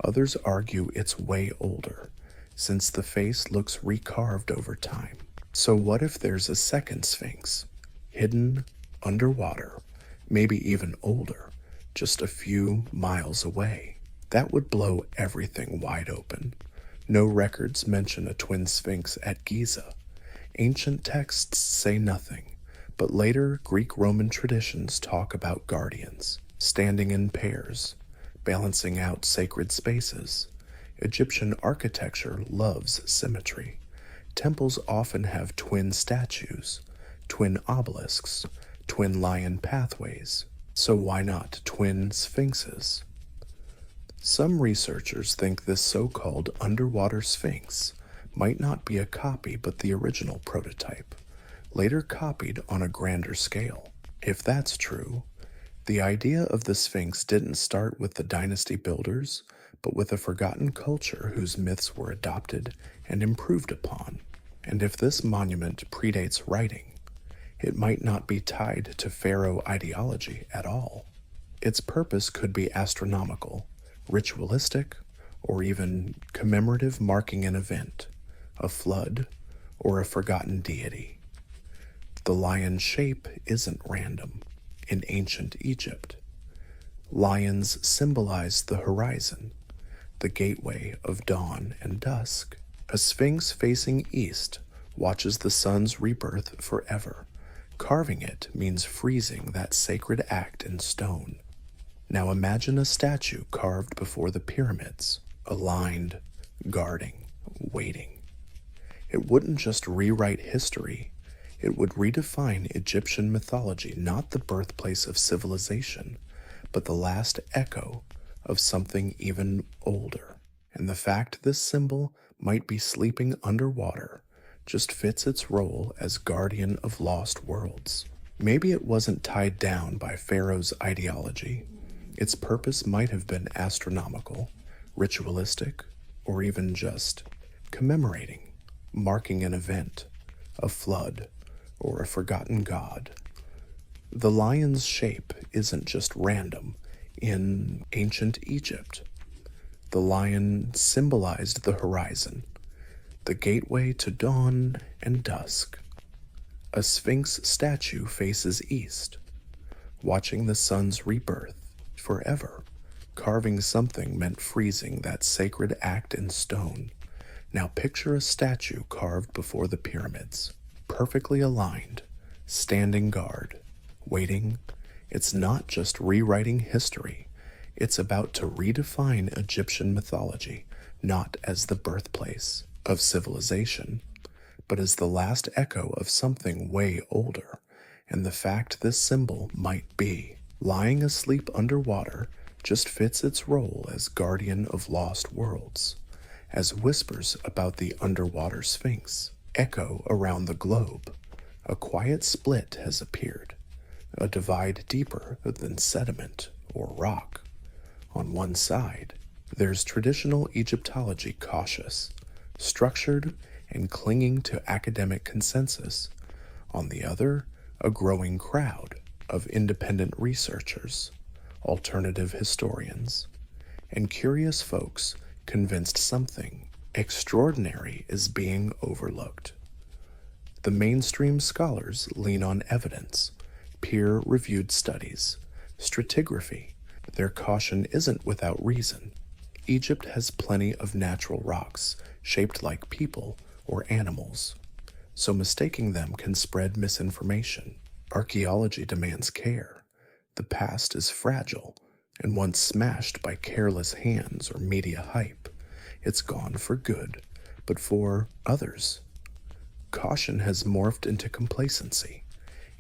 Others argue it's way older, since the face looks recarved over time. So what if there's a second Sphinx, hidden underwater, maybe even older, just a few miles away? That would blow everything wide open. No records mention a twin Sphinx at Giza. Ancient texts say nothing, but later Greek-Roman traditions talk about guardians, standing in pairs, balancing out sacred spaces. Egyptian architecture loves symmetry. Temples often have twin statues, twin obelisks, twin lion pathways. So why not twin sphinxes? Some researchers think this so-called underwater sphinx might not be a copy but the original prototype, later copied on a grander scale. If that's true, the idea of the Sphinx didn't start with the dynasty builders, but with a forgotten culture whose myths were adopted and improved upon. And if this monument predates writing, it might not be tied to pharaoh ideology at all. Its purpose could be astronomical, ritualistic, or even commemorative, marking an event, a flood, or a forgotten deity. The lion's shape isn't random. In ancient Egypt, lions symbolized the horizon, the gateway of dawn and dusk. A sphinx facing east watches the sun's rebirth forever. Carving it means freezing that sacred act in stone. Now imagine a statue carved before the pyramids, aligned, guarding, waiting. It wouldn't just rewrite history, it would redefine Egyptian mythology, not the birthplace of civilization, but the last echo of something even older. And the fact this symbol might be sleeping underwater just fits its role as guardian of lost worlds. Maybe it wasn't tied down by Pharaoh's ideology. Its purpose might have been astronomical, ritualistic, or even just commemorating, marking an event, a flood, or a forgotten god. The lion's shape isn't just random. In ancient Egypt, the lion symbolized the horizon, the gateway to dawn and dusk. A sphinx statue faces east, watching the sun's rebirth forever. Carving something meant freezing that sacred act in stone. Now picture a statue carved before the pyramids, perfectly aligned, standing guard, waiting. It's not just rewriting history. It's about to redefine Egyptian mythology, not as the birthplace of civilization, but as the last echo of something way older. And the fact this symbol might be lying asleep underwater just fits its role as guardian of lost worlds, as whispers about the underwater sphinx echo around the globe. A quiet split has appeared, a divide deeper than sediment or rock. On one side, there's traditional Egyptology, cautious, structured, and clinging to academic consensus. On the other, a growing crowd of independent researchers, alternative historians, and curious folks convinced something extraordinary is being overlooked. The mainstream scholars lean on evidence, peer-reviewed studies, stratigraphy. Their caution isn't without reason. Egypt has plenty of natural rocks shaped like people or animals, so mistaking them can spread misinformation. Archaeology demands care. The past is fragile, and once smashed by careless hands or media hype, it's gone for good, but for others. Caution has morphed into complacency.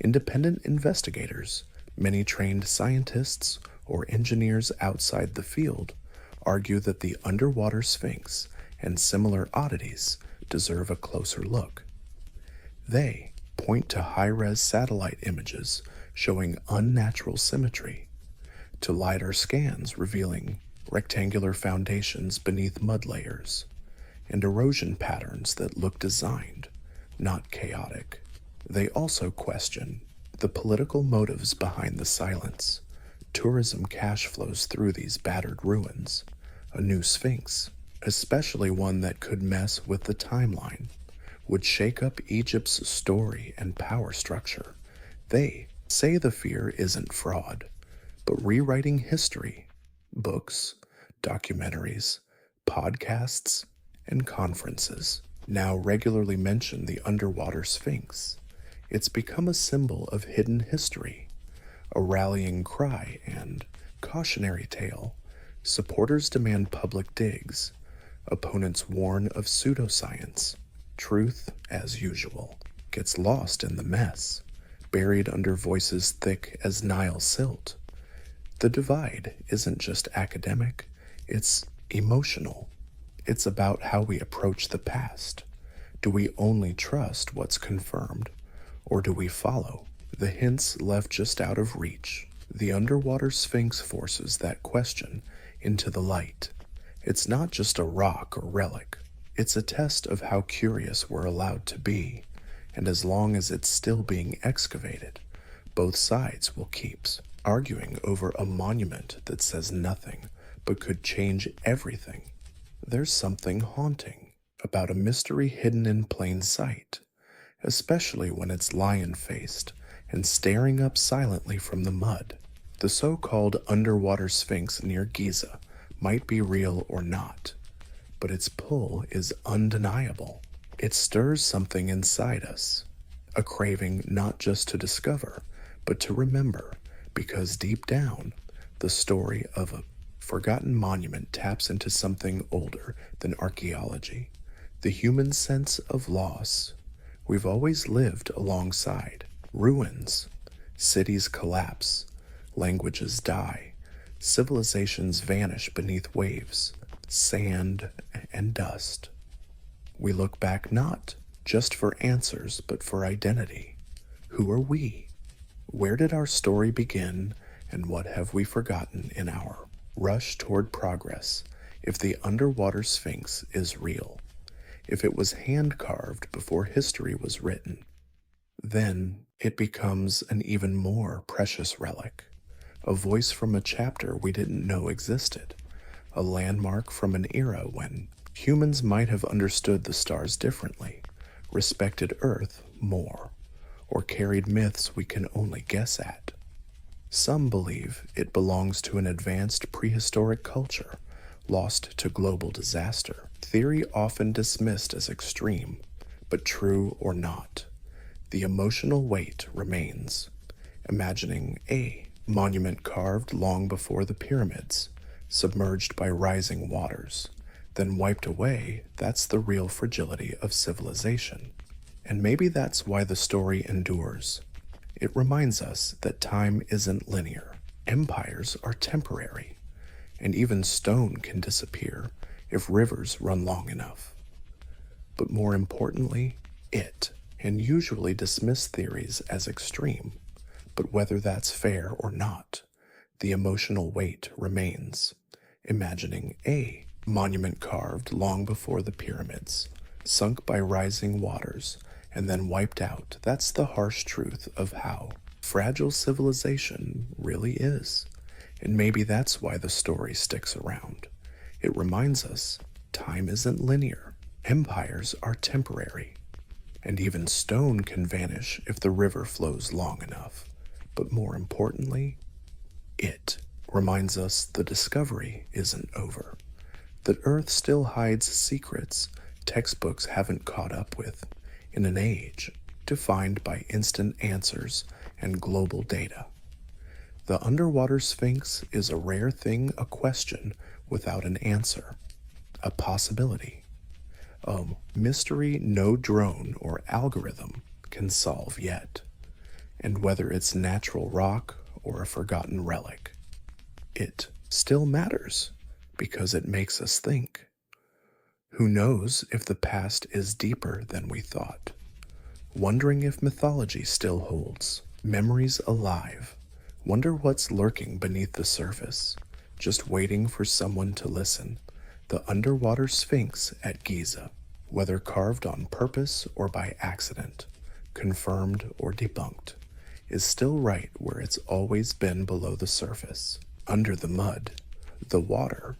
Independent investigators, many trained scientists, or engineers outside the field argue that the underwater sphinx and similar oddities deserve a closer look. They point to high-res satellite images showing unnatural symmetry, to LiDAR scans revealing rectangular foundations beneath mud layers, and erosion patterns that look designed, not chaotic. They also question the political motives behind the silence. Tourism cash flows through these battered ruins. A new sphinx, especially one that could mess with the timeline, would shake up Egypt's story and power structure. They say the fear isn't fraud, but rewriting history. Books, documentaries, podcasts, and conferences now regularly mention the underwater sphinx. It's become a symbol of hidden history, a rallying cry and cautionary tale. Supporters demand public digs. Opponents warn of pseudoscience. Truth, as usual, gets lost in the mess, buried under voices thick as Nile silt. The divide isn't just academic, it's emotional. It's about how we approach the past. Do we only trust what's confirmed, or do we follow the hints left just out of reach? The underwater sphinx forces that question into the light. It's not just a rock or relic. It's a test of how curious we're allowed to be, and as long as it's still being excavated, both sides will keep arguing over a monument that says nothing but could change everything. There's something haunting about a mystery hidden in plain sight, especially when it's lion-faced and staring up silently from the mud. The so-called underwater sphinx near Giza might be real or not, but its pull is undeniable. It stirs something inside us, a craving not just to discover, but to remember, because deep down, the story of a forgotten monument taps into something older than archaeology, the human sense of loss. We've always lived alongside ruins. Cities collapse, languages die, civilizations vanish beneath waves, sand, and dust. We look back not just for answers, but for identity. Who are we? Where did our story begin, and what have we forgotten in our rush toward progress? If the underwater sphinx is real, if it was hand-carved before history was written, then it becomes an even more precious relic, a voice from a chapter we didn't know existed, a landmark from an era when humans might have understood the stars differently, respected Earth more, or carried myths we can only guess at. Some believe it belongs to an advanced prehistoric culture, lost to global disaster. Theory often dismissed as extreme, but true or not, the emotional weight remains. Imagining a monument carved long before the pyramids, submerged by rising waters, then wiped away, that's the real fragility of civilization. And maybe that's why the story endures. It reminds us that time isn't linear. Empires are temporary, and even stone can disappear if rivers run long enough. But more importantly, and usually dismiss theories as extreme, but whether that's fair or not, the emotional weight remains. Imagining a monument carved long before the pyramids, sunk by rising waters, and then wiped out, that's the harsh truth of how fragile civilization really is. And maybe that's why the story sticks around. It reminds us time isn't linear. Empires are temporary. And even stone can vanish if the river flows long enough. But more importantly, it reminds us the discovery isn't over. That Earth still hides secrets textbooks haven't caught up with in an age defined by instant answers and global data. The underwater sphinx is a rare thing, a question without an answer, a possibility, a mystery no drone or algorithm can solve yet. And whether it's natural rock or a forgotten relic, it still matters because it makes us think. Who knows if the past is deeper than we thought? Wondering if mythology still holds memories alive. Wonder what's lurking beneath the surface, just waiting for someone to listen. The underwater sphinx at Giza, whether carved on purpose or by accident, confirmed or debunked, is still right where it's always been below the surface, under the mud, the water,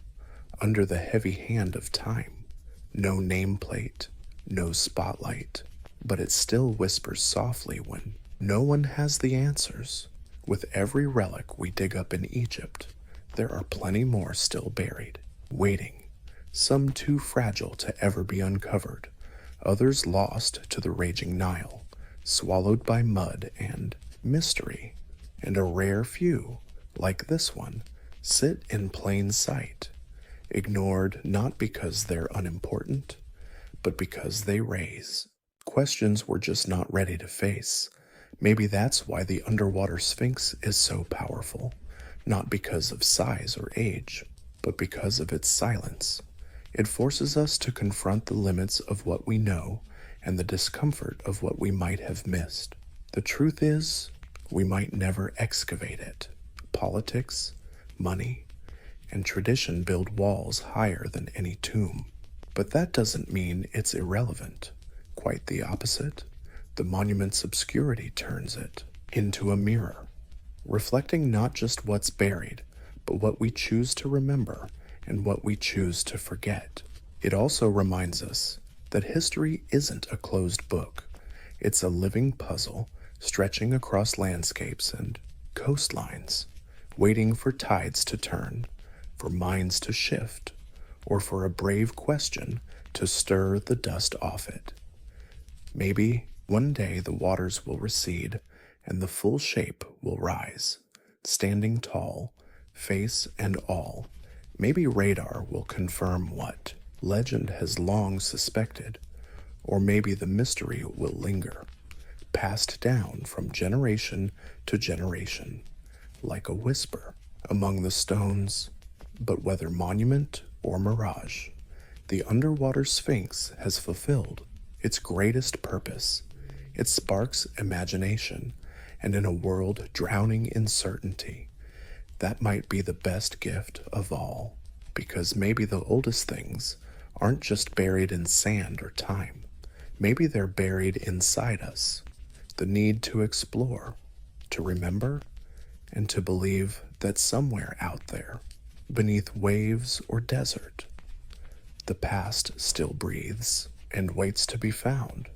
under the heavy hand of time. No nameplate, no spotlight, but it still whispers softly when no one has the answers. With every relic we dig up in Egypt, there are plenty more still buried, waiting, some too fragile to ever be uncovered, others lost to the raging Nile, swallowed by mud and mystery, and a rare few, like this one, sit in plain sight, ignored not because they're unimportant, but because they raise questions we're just not ready to face. Maybe that's why the underwater sphinx is so powerful, not because of size or age, but because of its silence. It forces us to confront the limits of what we know and the discomfort of what we might have missed. The truth is, we might never excavate it. Politics, money, and tradition build walls higher than any tomb. But that doesn't mean it's irrelevant. Quite the opposite. The monument's obscurity turns it into a mirror, reflecting not just what's buried, but what we choose to remember and what we choose to forget. It also reminds us that history isn't a closed book. It's a living puzzle stretching across landscapes and coastlines, waiting for tides to turn, for minds to shift, or for a brave question to stir the dust off it. Maybe one day the waters will recede and the full shape will rise, standing tall, face and all. Maybe radar will confirm what legend has long suspected, or maybe the mystery will linger, passed down from generation to generation, like a whisper among the stones. But whether monument or mirage, the underwater sphinx has fulfilled its greatest purpose. It sparks imagination, and in a world drowning in certainty, that might be the best gift of all, because maybe the oldest things aren't just buried in sand or time. Maybe they're buried inside us. The need to explore, to remember, and to believe that somewhere out there, beneath waves or desert, the past still breathes and waits to be found.